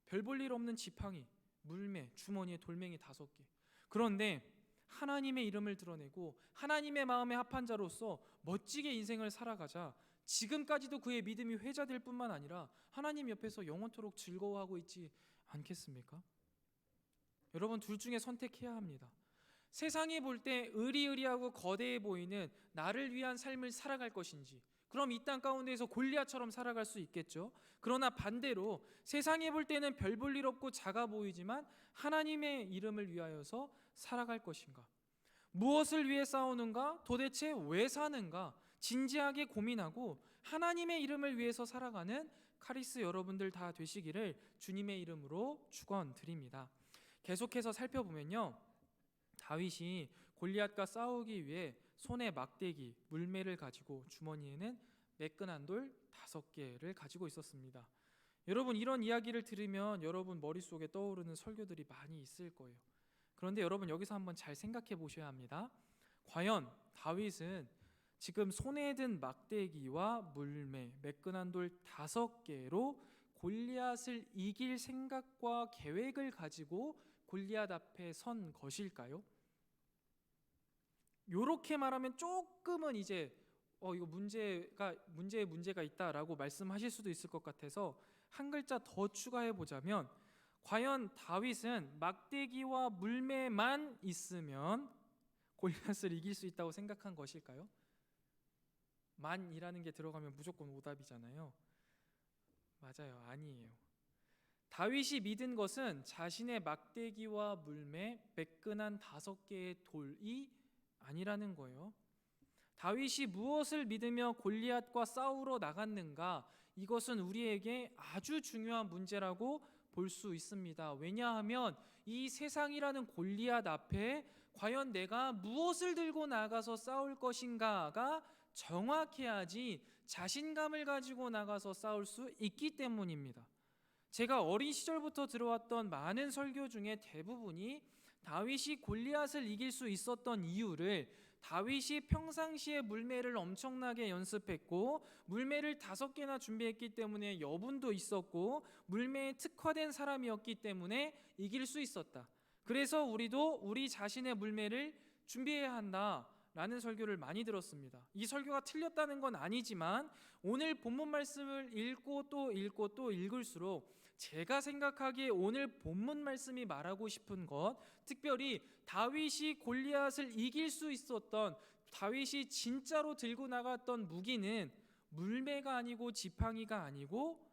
별 볼 일 없는 지팡이, 물매, 주머니에 돌멩이 5개. 그런데 하나님의 이름을 드러내고 하나님의 마음에 합한 자로서 멋지게 인생을 살아가자 지금까지도 그의 믿음이 회자될 뿐만 아니라 하나님 옆에서 영원토록 즐거워하고 있지 않겠습니까? 여러분, 둘 중에 선택해야 합니다. 세상이 볼 때 의리의리하고 거대해 보이는 나를 위한 삶을 살아갈 것인지, 그럼 이 땅 가운데에서 골리앗처럼 살아갈 수 있겠죠. 그러나 반대로 세상이 볼 때는 별 볼 일 없고 작아 보이지만 하나님의 이름을 위하여서 살아갈 것인가, 무엇을 위해 싸우는가, 도대체 왜 사는가 진지하게 고민하고 하나님의 이름을 위해서 살아가는 카리스 여러분들 다 되시기를 주님의 이름으로 축원드립니다. 계속해서 살펴보면요, 다윗이 골리앗과 싸우기 위해 손에 막대기, 물매를 가지고 주머니에는 매끈한 돌 5개를 가지고 있었습니다. 여러분, 이런 이야기를 들으면 여러분 머릿속에 떠오르는 설교들이 많이 있을 거예요. 그런데 여러분, 여기서 한번 잘 생각해 보셔야 합니다. 과연 다윗은 지금 손에 든 막대기와 물매, 매끈한 돌 5개로 골리앗을 이길 생각과 계획을 가지고 골리앗 앞에 선 것일까요? 요렇게 말하면 조금은 이제 이거 문제에 문제가 있다라고 말씀하실 수도 있을 것 같아서 한 글자 더 추가해 보자면, 과연 다윗은 막대기와 물매만 있으면 골리앗을 이길 수 있다고 생각한 것일까요? 만이라는 게 들어가면 무조건 오답이잖아요. 맞아요, 아니에요. 다윗이 믿은 것은 자신의 막대기와 물매, 매끈한 5개의 돌이 아니라는 거예요. 다윗이 무엇을 믿으며 골리앗과 싸우러 나갔는가, 이것은 우리에게 아주 중요한 문제라고 볼 수 있습니다. 왜냐하면 이 세상이라는 골리앗 앞에 과연 내가 무엇을 들고 나가서 싸울 것인가가 정확해야지 자신감을 가지고 나가서 싸울 수 있기 때문입니다. 제가 어린 시절부터 들어왔던 많은 설교 중에 대부분이 다윗이 골리앗을 이길 수 있었던 이유를, 다윗이 평상시에 물매를 엄청나게 연습했고 물매를 5개나 준비했기 때문에 여분도 있었고 물매에 특화된 사람이었기 때문에 이길 수 있었다. 그래서 우리도 우리 자신의 물매를 준비해야 한다 라는 설교를 많이 들었습니다. 이 설교가 틀렸다는 건 아니지만 오늘 본문 말씀을 읽고 또 읽고 또 읽을수록 제가 생각하기에 오늘 본문 말씀이 말하고 싶은 것, 특별히 다윗이 골리앗을 이길 수 있었던, 다윗이 진짜로 들고 나갔던 무기는 물매가 아니고 지팡이가 아니고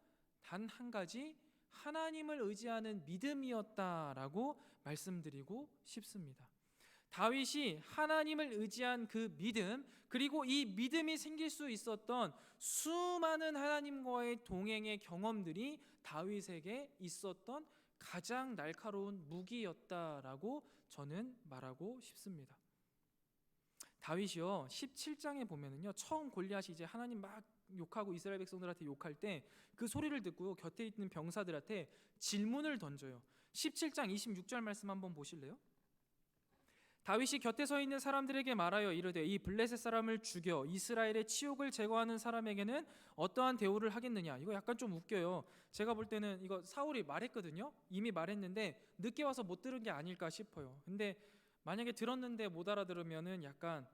단 한 가지, 하나님을 의지하는 믿음이었다라고 말씀드리고 싶습니다. 다윗이 하나님을 의지한 그 믿음, 그리고 이 믿음이 생길 수 있었던 수많은 하나님과의 동행의 경험들이 다윗에게 있었던 가장 날카로운 무기였다라고 저는 말하고 싶습니다. 다윗이요, 17장에 보면은요, 처음 골리앗이 이제 하나님 막 욕하고 이스라엘 백성들한테 욕할 때 그 소리를 듣고 곁에 있는 병사들한테 질문을 던져요. 17장 26절 말씀 한번 보실래요? 다윗이 곁에 서 있는 사람들에게 말하여 이르되 이 블레셋 사람을 죽여 이스라엘의 치욕을 제거하는 사람에게는 어떠한 대우를 하겠느냐. 이거 약간 좀 웃겨요. 제가 볼 때는 이거 사울이 말했거든요. 이미 말했는데 늦게 와서 못 들은 게 아닐까 싶어요. 근데 만약에 들었는데 못 알아들으면은 약간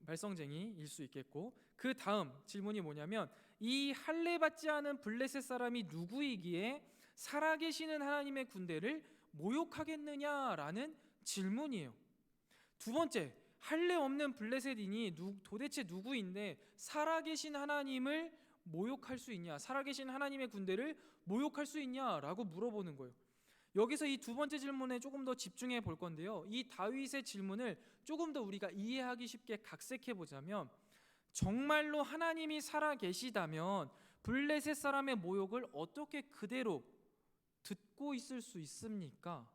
말썽쟁이일 수 있겠고, 그 다음 질문이 뭐냐면 이 할례 받지 않은 블레셋 사람이 누구이기에 살아계시는 하나님의 군대를 모욕하겠느냐라는 질문이에요. 두 번째, 할례 없는 블레셋인이 도대체 누구인데 살아계신 하나님을 모욕할 수 있냐, 살아계신 하나님의 군대를 모욕할 수 있냐라고 물어보는 거예요. 여기서 이 두 번째 질문에 조금 더 집중해 볼 건데요, 이 다윗의 질문을 조금 더 우리가 이해하기 쉽게 각색해 보자면, 정말로 하나님이 살아계시다면 블레셋 사람의 모욕을 어떻게 그대로 듣고 있을 수 있습니까?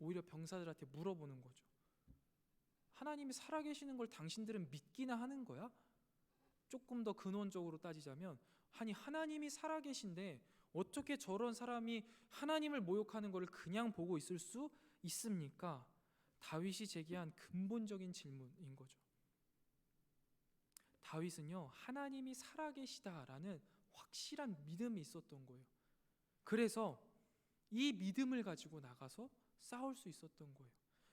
오히려 병사들한테 물어보는 거죠. 하나님이 살아계시는 걸 당신들은 믿기나 하는 거야? 조금 더 근원적으로 따지자면, 아니 하나님이 살아계신데 어떻게 저런 사람이 하나님을 모욕하는 걸 그냥 보고 있을 수 있습니까? 다윗이 제기한 근본적인 질문인 거죠. 다윗은요, 하나님이 살아계시다라는 확실한 믿음이 있었던 거예요. 그래서 이 믿음을 가지고 나가서 싸울 수 있었던 거예요.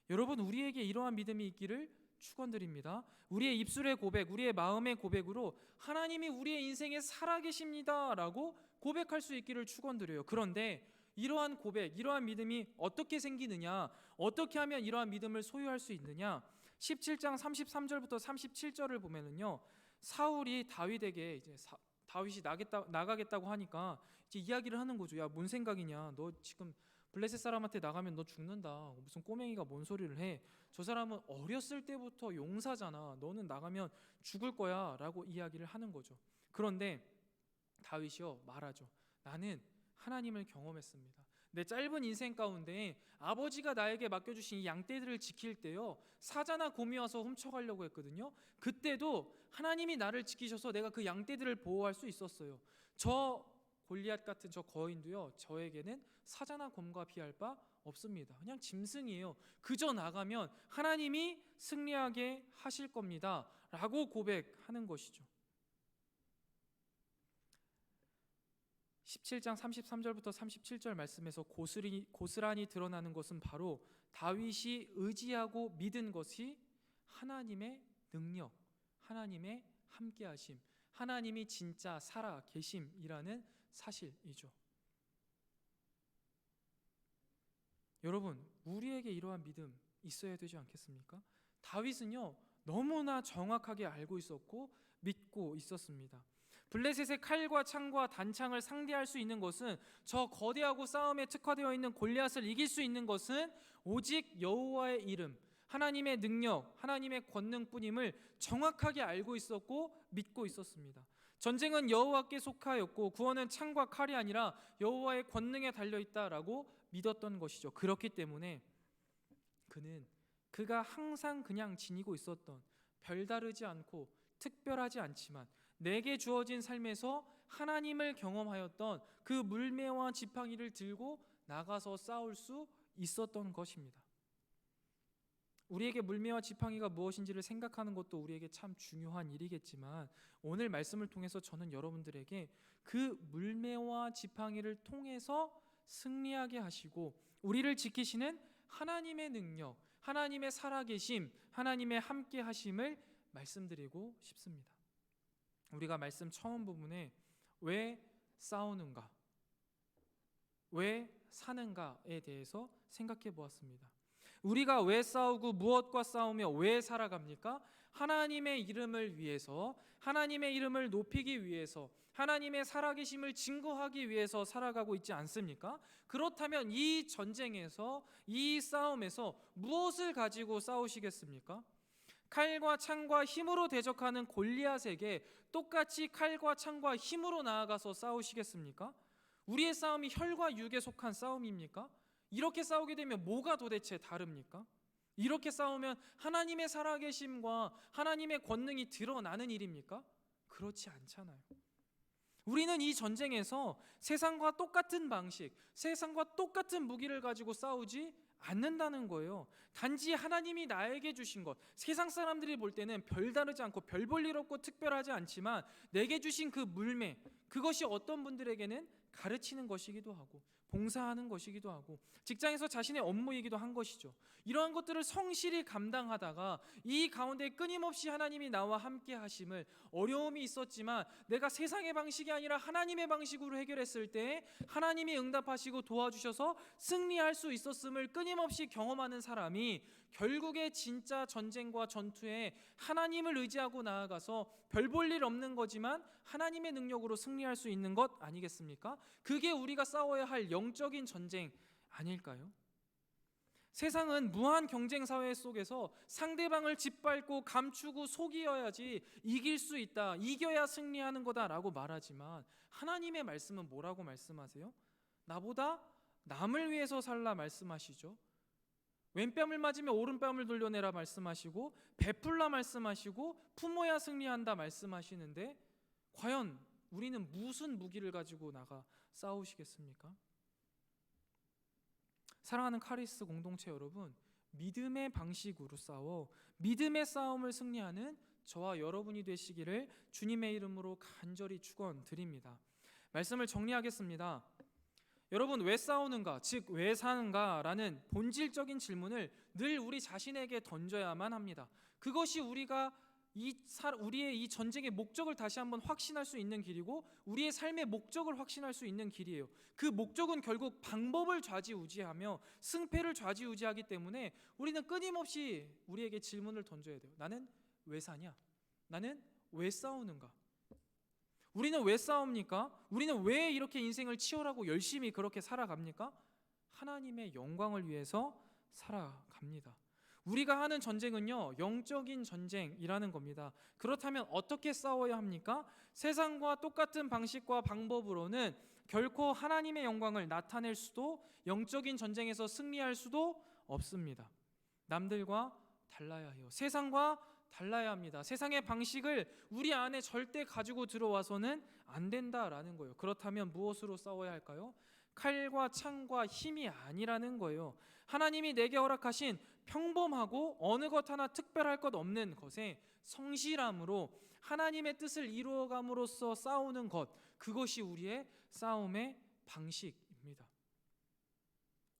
여러분, 우리에게 이러한 믿음이 있기를 축원드립니다. 우리의 입술의 고백, 우리의 마음의 고백으로 하나님이 우리의 인생에 살아계십니다라고 고백할 수 있기를 축원드려요. 그런데 이러한 고백, 이러한 믿음이 어떻게 생기느냐, 어떻게 하면 이러한 믿음을 소유할 수 있느냐? 17장 33절부터 37절을 보면은요, 사울이 다윗에게 이제 다윗이 나가겠다고 하니까 이제 이야기를 하는 거죠. 야, 뭔 생각이냐? 너 지금 블레셋 사람한테 나가면 너 죽는다. 무슨 꼬맹이가 뭔 소리를 해? 저 사람은 어렸을 때부터 용사잖아. 너는 나가면 죽을 거야라고 이야기를 하는 거죠. 그런데 다윗이요 말하죠. 나는 하나님을 경험했습니다. 내 짧은 인생 가운데 아버지가 나에게 맡겨주신 이 양떼들을 지킬 때요, 사자나 곰이 와서 훔쳐가려고 했거든요. 그때도 하나님이 나를 지키셔서 내가 그 양떼들을 보호할 수 있었어요. 저 골리앗 같은 저 거인도요, 저에게는 사자나 곰과 비할 바 없습니다. 그냥 짐승이에요. 그저 나가면 하나님이 승리하게 하실 겁니다 라고 고백하는 것이죠. 17장 33절부터 37절 말씀에서 고스란히 드러나는 것은 바로 다윗이 의지하고 믿은 것이 하나님의 능력, 하나님의 함께하심, 하나님이 진짜 살아 계심이라는 사실이죠. 여러분, 우리에게 이러한 믿음 있어야 되지 않겠습니까? 다윗은요, 너무나 정확하게 알고 있었고 믿고 있었습니다. 블레셋의 칼과 창과 단창을 상대할 수 있는 것은, 저 거대하고 싸움에 특화되어 있는 골리앗을 이길 수 있는 것은 오직 여호와의 이름, 하나님의 능력, 하나님의 권능뿐임을 정확하게 알고 있었고 믿고 있었습니다. 전쟁은 여호와께 속하였고 구원은 창과 칼이 아니라 여호와의 권능에 달려있다라고 믿었던 것이죠. 그렇기 때문에 그가 항상 그냥 지니고 있었던, 별다르지 않고 특별하지 않지만 내게 주어진 삶에서 하나님을 경험하였던 그 물매와 지팡이를 들고 나가서 싸울 수 있었던 것입니다. 우리에게 물매와 지팡이가 무엇인지를 생각하는 것도 우리에게 참 중요한 일이겠지만, 오늘 말씀을 통해서 저는 여러분들에게 그 물매와 지팡이를 통해서 승리하게 하시고 우리를 지키시는 하나님의 능력, 하나님의 살아계심, 하나님의 함께하심을 말씀드리고 싶습니다. 우리가 말씀 처음 부분에 왜 싸우는가, 왜 사는가에 대해서 생각해 보았습니다. 우리가 왜 싸우고 무엇과 싸우며 왜 살아갑니까? 하나님의 이름을 위해서, 하나님의 이름을 높이기 위해서, 하나님의 살아계심을 증거하기 위해서 살아가고 있지 않습니까? 그렇다면 이 전쟁에서, 이 싸움에서 무엇을 가지고 싸우시겠습니까? 칼과 창과 힘으로 대적하는 골리앗에게 똑같이 칼과 창과 힘으로 나아가서 싸우시겠습니까? 우리의 싸움이 혈과 육에 속한 싸움입니까? 이렇게 싸우게 되면 뭐가 도대체 다릅니까? 이렇게 싸우면 하나님의 살아계심과 하나님의 권능이 드러나는 일입니까? 그렇지 않잖아요. 우리는 이 전쟁에서 세상과 똑같은 방식, 세상과 똑같은 무기를 가지고 싸우지 않는다는 거예요. 단지 하나님이 나에게 주신 것, 세상 사람들이 볼 때는 별다르지 않고 별 볼 일 없고 특별하지 않지만 내게 주신 그 물매, 그것이 어떤 분들에게는 가르치는 것이기도 하고 봉사하는 것이기도 하고 직장에서 자신의 업무이기도 한 것이죠. 이러한 것들을 성실히 감당하다가 이 가운데 끊임없이 하나님이 나와 함께 하심을, 어려움이 있었지만 내가 세상의 방식이 아니라 하나님의 방식으로 해결했을 때 하나님이 응답하시고 도와주셔서 승리할 수 있었음을 끊임없이 경험하는 사람이 결국에 진짜 전쟁과 전투에 하나님을 의지하고 나아가서 별 볼 일 없는 거지만 하나님의 능력으로 승리할 수 있는 것 아니겠습니까? 그게 우리가 싸워야 할 영적인 전쟁 아닐까요? 세상은 무한 경쟁 사회 속에서 상대방을 짓밟고 감추고 속이어야지 이길 수 있다, 이겨야 승리하는 거다라고 말하지만 하나님의 말씀은 뭐라고 말씀하세요? 나보다 남을 위해서 살라 말씀하시죠. 왼뺨을 맞으면 오른뺨을 돌려내라 말씀하시고 베풀라 말씀하시고 품어야 승리한다 말씀하시는데, 과연 우리는 무슨 무기를 가지고 나가 싸우시겠습니까? 사랑하는 카리스 공동체 여러분, 믿음의 방식으로 싸워 믿음의 싸움을 승리하는 저와 여러분이 되시기를 주님의 이름으로 간절히 축원드립니다. 말씀을 정리하겠습니다. 여러분, 왜 싸우는가, 즉 왜 사는가라는 본질적인 질문을 늘 우리 자신에게 던져야만 합니다. 그것이 우리의 이 전쟁의 목적을 다시 한번 확신할 수 있는 길이고 우리의 삶의 목적을 확신할 수 있는 길이에요. 그 목적은 결국 방법을 좌지우지하며 승패를 좌지우지하기 때문에 우리는 끊임없이 우리에게 질문을 던져야 돼요. 나는 왜 사냐? 나는 왜 싸우는가? 우리는 왜 싸웁니까? 우리는 왜 이렇게 인생을 치열하고 열심히 그렇게 살아갑니까? 하나님의 영광을 위해서 살아갑니다. 우리가 하는 전쟁은요, 영적인 전쟁이라는 겁니다. 그렇다면 어떻게 싸워야 합니까? 세상과 똑같은 방식과 방법으로는 결코 하나님의 영광을 나타낼 수도 영적인 전쟁에서 승리할 수도 없습니다. 남들과 달라야 해요. 세상과 달라야 합니다. 세상의 방식을 우리 안에 절대 가지고 들어와서는 안 된다라는 거예요. 그렇다면 무엇으로 싸워야 할까요? 칼과 창과 힘이 아니라는 거예요. 하나님이 내게 허락하신 평범하고 어느 것 하나 특별할 것 없는 것에 성실함으로 하나님의 뜻을 이루어감으로써 싸우는 것, 그것이 우리의 싸움의 방식입니다.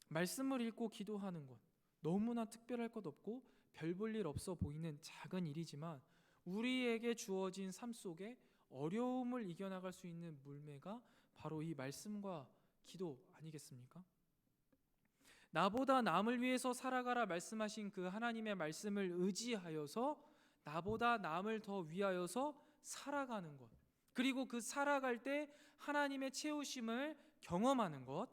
말씀을 읽고 기도하는 것, 너무나 특별할 것 없고 별 볼 일 없어 보이는 작은 일이지만 우리에게 주어진 삶 속에 어려움을 이겨나갈 수 있는 물매가 바로 이 말씀과 기도 아니겠습니까? 나보다 남을 위해서 살아가라 말씀하신 그 하나님의 말씀을 의지하여서 나보다 남을 더 위하여서 살아가는 것, 그리고 그 살아갈 때 하나님의 채우심을 경험하는 것,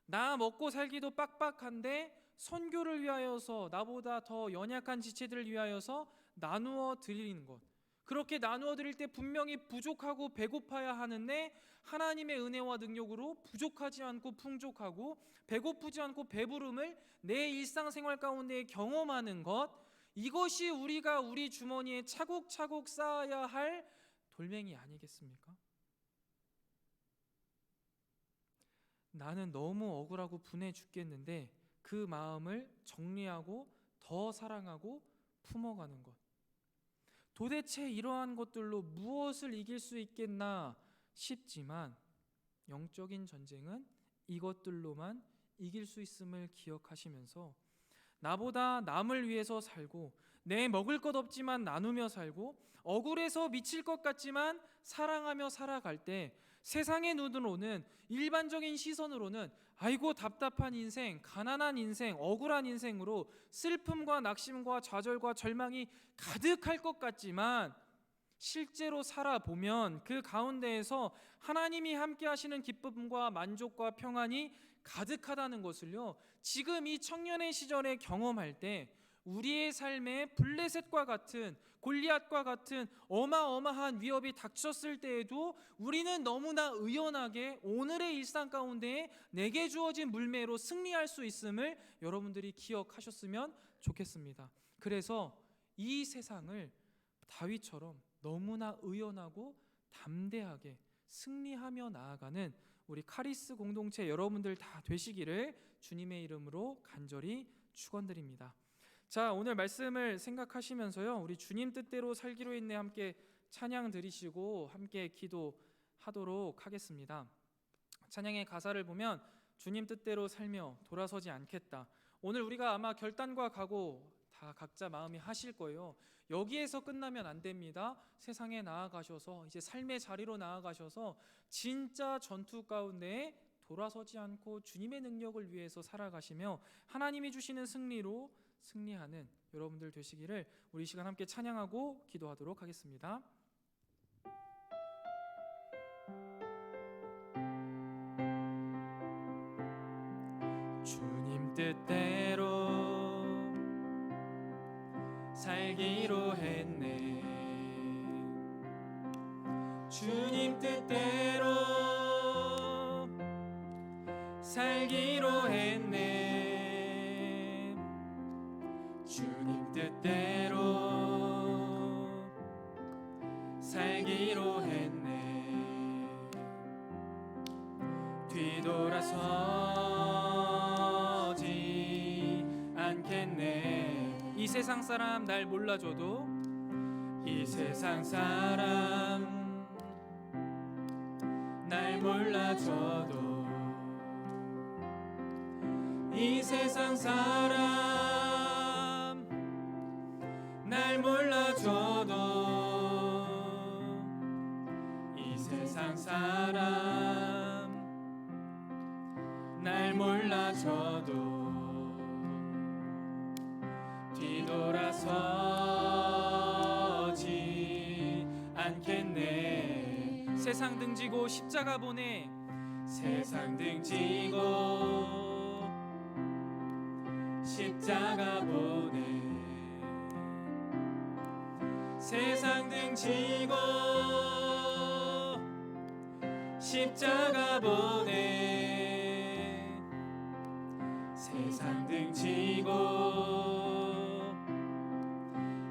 나 먹고 살기도 빡빡한데 선교를 위하여서 나보다 더 연약한 지체들을 위하여서 나누어 드리는 것, 그렇게 나누어 드릴 때 분명히 부족하고 배고파야 하는데 하나님의 은혜와 능력으로 부족하지 않고 풍족하고 배고프지 않고 배부름을 내 일상생활 가운데 경험하는 것, 이것이 우리가 우리 주머니에 차곡차곡 쌓아야 할 돌멩이 아니겠습니까? 나는 너무 억울하고 분해 죽겠는데 그 마음을 정리하고 더 사랑하고 품어가는 것, 도대체 이러한 것들로 무엇을 이길 수 있겠나 싶지만 영적인 전쟁은 이것들로만 이길 수 있음을 기억하시면서 나보다 남을 위해서 살고 내 먹을 것 없지만 나누며 살고 억울해서 미칠 것 같지만 사랑하며 살아갈 때 세상의 눈으로는, 일반적인 시선으로는 아이고 답답한 인생, 가난한 인생, 억울한 인생으로 슬픔과 낙심과 좌절과 절망이 가득할 것 같지만 실제로 살아보면 그 가운데에서 하나님이 함께 하시는 기쁨과 만족과 평안이 가득하다는 것을요, 지금 이 청년의 시절에 경험할 때 우리의 삶에 블레셋과 같은, 골리앗과 같은 어마어마한 위협이 닥쳤을 때에도 우리는 너무나 의연하게 오늘의 일상 가운데 내게 주어진 물매로 승리할 수 있음을 여러분들이 기억하셨으면 좋겠습니다. 그래서 이 세상을 다윗처럼 너무나 의연하고 담대하게 승리하며 나아가는 우리 카리스 공동체 여러분들 다 되시기를 주님의 이름으로 간절히 축원드립니다. 자, 오늘 말씀을 생각하시면서요, 우리 주님 뜻대로 살기로 했네 함께 찬양 드리시고 함께 기도하도록 하겠습니다. 찬양의 가사를 보면 주님 뜻대로 살며 돌아서지 않겠다. 오늘 우리가 아마 결단과 각오 다 각자 마음이 하실 거예요. 여기에서 끝나면 안 됩니다. 세상에 나아가셔서 이제 삶의 자리로 나아가셔서 진짜 전투 가운데 돌아서지 않고 주님의 능력을 위해서 살아가시며 하나님이 주시는 승리로 승리하는 여러분들 되시기를 우리 시간 함께 찬양하고 기도하도록 하겠습니다. 주님 뜻대로 살기로 했네. 주님 뜻대로 살기로 했네. 주님 뜻대로 살기로 했네. 뒤돌아서지 않겠네. 세상 사람 날 몰라줘도 이 세상 사람 날 몰라줘도 이 세상 사람 날 몰라줘도 이 세상 사람 날 몰라줘도 뒤돌아서지 않겠네. 세상 등지고 십자가 보내. 세상 등지고 십자가 보내. 세상 등지고 십자가 보내. 세상 등지고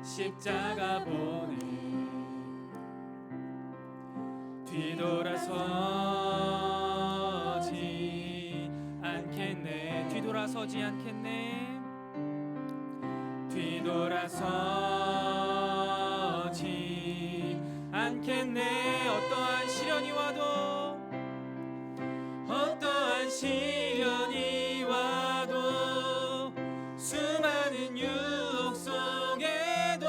십자가 보내. 뒤돌아서지 않겠네. 뒤돌아서지 않겠네. 뒤돌아서지 않겠네. 어떠한 시련이 와도 어떠한 시련이 와도 수많은 유혹 속에도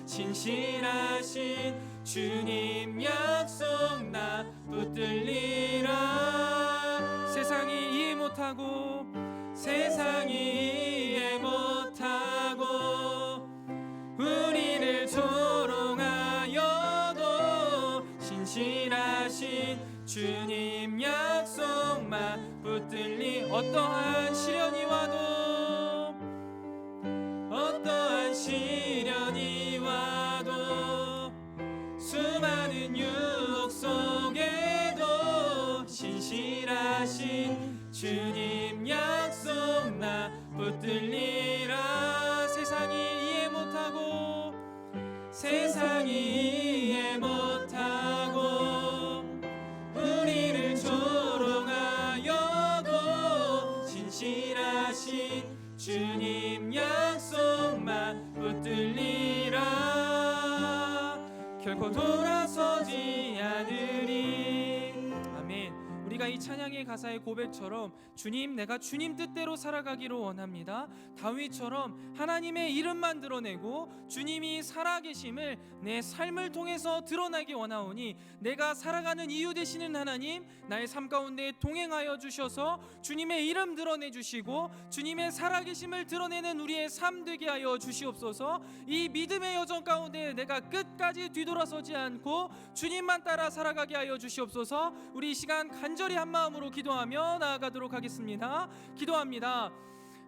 신실하신 주님 약속 나 붙들리라. 세상이 이해 못하고 세상이 이해 못하고 우리를 조롱하여도 신실하신 주님 약속만 붙들리. 어떠한 시련이 와도 어떠한 시련이 와도 수많은 유혹 속에도 신실하신 주님 약속 나 붙들리라. 세상이 이해 못하고 세상이 이해 못하고 우리를 조롱하여도 신실하신 주님 약속만 붙들리라. 결코 돌아서지 않으리. 아멘. 우리가 이 찬양의 가사의 고백처럼 주님, 내가 주님 뜻대로 살아가기로 원합니다. 다윗처럼 하나님의 이름만 드러내고 주님이 살아계심을 내 삶을 통해서 드러나기 원하오니 내가 살아가는 이유 되시는 하나님, 나의 삶 가운데 동행하여 주셔서 주님의 이름 드러내 주시고 주님의 살아계심을 드러내는 우리의 삶 되게 하여 주시옵소서. 이 믿음의 여정 가운데 내가 끝까지 뒤돌아서지 않고 주님만 따라 살아가게 하여 주시옵소서. 우리 이 시간 간절히 한 마음으로 기도하며 나아가도록 하겠습니다. 기도합니다.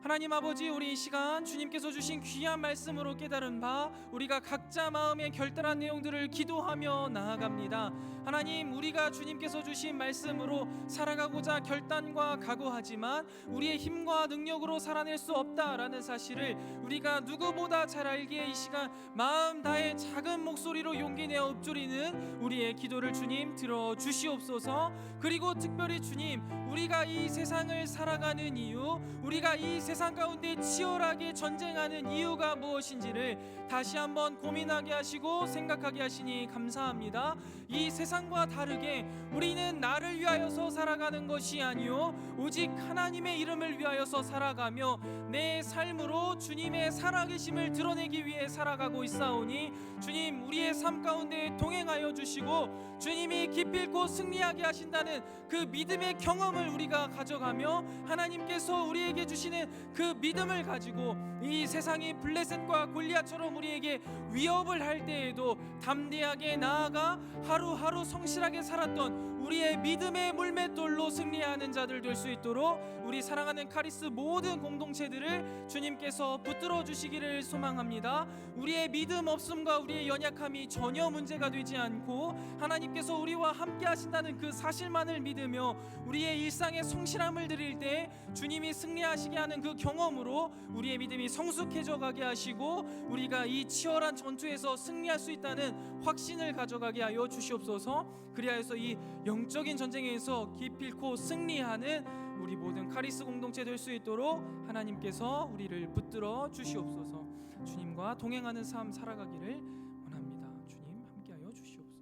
하나님 아버지, 우리 이 시간 주님께서 주신 귀한 말씀으로 깨달은 바 우리가 각자 마음에 결단한 내용들을 기도하며 나아갑니다. 하나님, 우리가 주님께서 주신 말씀으로 살아가고자 결단과 각오하지만 우리의 힘과 능력으로 살아낼 수 없다라는 사실을 우리가 누구보다 잘 알기에 이 시간 마음 다해 작은 목소리로 용기 내어 읊조리는 우리의 기도를 주님 들어주시옵소서. 그리고 특별히 주님, 우리가 이 세상을 살아가는 이유, 우리가 이 세상 가운데 치열하게 전쟁하는 이유가 무엇인지를 다시 한번 고민하게 하시고 생각하게 하시니 감사합니다. 이 세상과 다르게 우리는 나를 위하여서 살아가는 것이 아니요 오직 하나님의 이름을 위하여서 살아가며 내 삶으로 주님의 살아계심을 드러내기 위해 살아가고 있사오니 주님, 우리의 삶 가운데 동행하여 주시고 주님이 기필코 승리하게 하신다는 그 믿음의 경험을 우리가 가져가며 하나님께서 우리에게 주시는 그 믿음을 가지고 이 세상이 블레셋과 골리앗처럼 우리에게 위협을 할 때에도 담대하게 나아가 하루하루 성실하게 살았던 우리의 믿음의 물맷돌로 승리하는 자들 될 수 있도록 우리 사랑하는 카리스 모든 공동체들을 주님께서 붙들어 주시기를 소망합니다. 우리의 믿음 없음과 우리의 연약함이 전혀 문제가 되지 않고 하나님께서 우리와 함께 하신다는 그 사실만을 믿으며 우리의 일상에 성실함을 드릴 때 주님이 승리하시게 하는 그 경험으로 우리의 믿음이 성숙해져 가게 하시고 우리가 이 치열한 전투에서 승리할 수 있다는 확신을 가져가게 하여 주시옵소서. 그리하여서 이 영적인 전쟁에서 기필코 승리하는 우리 모든 카리스 공동체 될 수 있도록 하나님께서 우리를 붙들어 주시옵소서. 주님과 동행하는 삶 살아가기를 원합니다. 주님 함께하여 주시옵소서.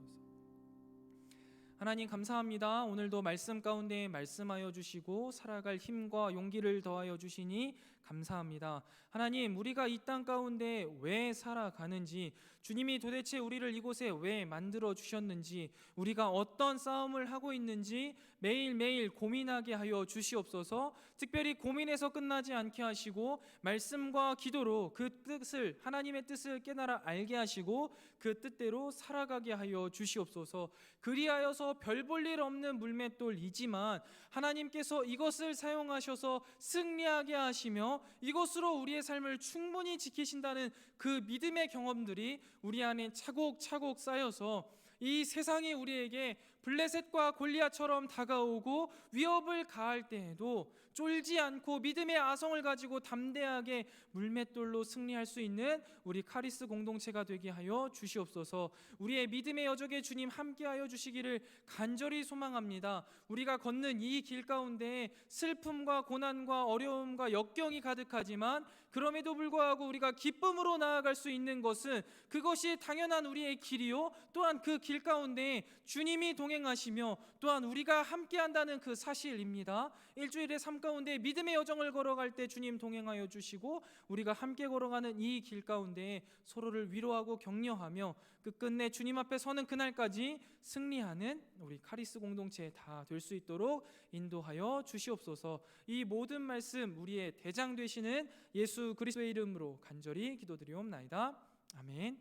하나님 감사합니다. 오늘도 말씀 가운데 말씀하여 주시고 살아갈 힘과 용기를 더하여 주시니 감사합니다. 하나님, 우리가 이 땅 가운데 왜 살아가는지, 주님이 도대체 우리를 이곳에 왜 만들어 주셨는지, 우리가 어떤 싸움을 하고 있는지 매일매일 고민하게 하여 주시옵소서. 특별히 고민해서 끝나지 않게 하시고 말씀과 기도로 그 뜻을, 하나님의 뜻을 깨달아 알게 하시고 그 뜻대로 살아가게 하여 주시옵소서. 그리하여서 별 볼 일 없는 물맷돌이지만 하나님께서 이것을 사용하셔서 승리하게 하시며 이것으로 우리의 삶을 충분히 지키신다는 그 믿음의 경험들이 우리 안에 차곡차곡 쌓여서 이 세상이 우리에게 블레셋과 골리앗처럼 다가오고 위협을 가할 때에도 쫄지 않고 믿음의 아성을 가지고 담대하게 물맷돌로 승리할 수 있는 우리 카리스 공동체가 되게 하여 주시옵소서. 우리의 믿음의 여정에 주님 함께하여 주시기를 간절히 소망합니다. 우리가 걷는 이 길 가운데 슬픔과 고난과 어려움과 역경이 가득하지만 그럼에도 불구하고 우리가 기쁨으로 나아갈 수 있는 것은 그것이 당연한 우리의 길이요, 또한 그 길 가운데 주님이 동행하시며 또한 우리가 함께한다는 그 사실입니다. 일주일의 삶 가운데 믿음의 여정을 걸어갈 때 주님 동행하여 주시고 우리가 함께 걸어가는 이 길 가운데 서로를 위로하고 격려하며 끝끝내 주님 앞에 서는 그날까지 승리하는 우리 카리스 공동체 다 될 수 있도록 인도하여 주시옵소서. 이 모든 말씀 우리의 대장 되시는 예수 그리스도의 이름으로 간절히 기도드리옵나이다. 아멘.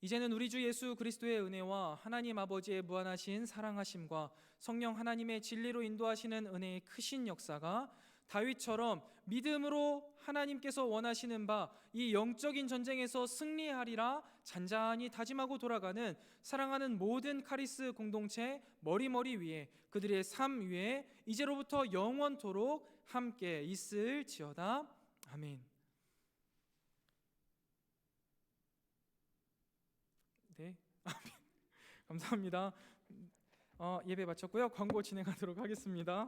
이제는 우리 주 예수 그리스도의 은혜와 하나님 아버지의 무한하신 사랑하심과 성령 하나님의 진리로 인도하시는 은혜의 크신 역사가 다윗처럼 믿음으로 하나님께서 원하시는 바 이 영적인 전쟁에서 승리하리라 잔잔히 다짐하고 돌아가는 사랑하는 모든 카리스 공동체 머리머리 위에 그들의 삶 위에 이제로부터 영원토록 함께 있을지어다. 아멘. 네, 아멘. 감사합니다. 예배 마쳤고요. 광고 진행하도록 하겠습니다.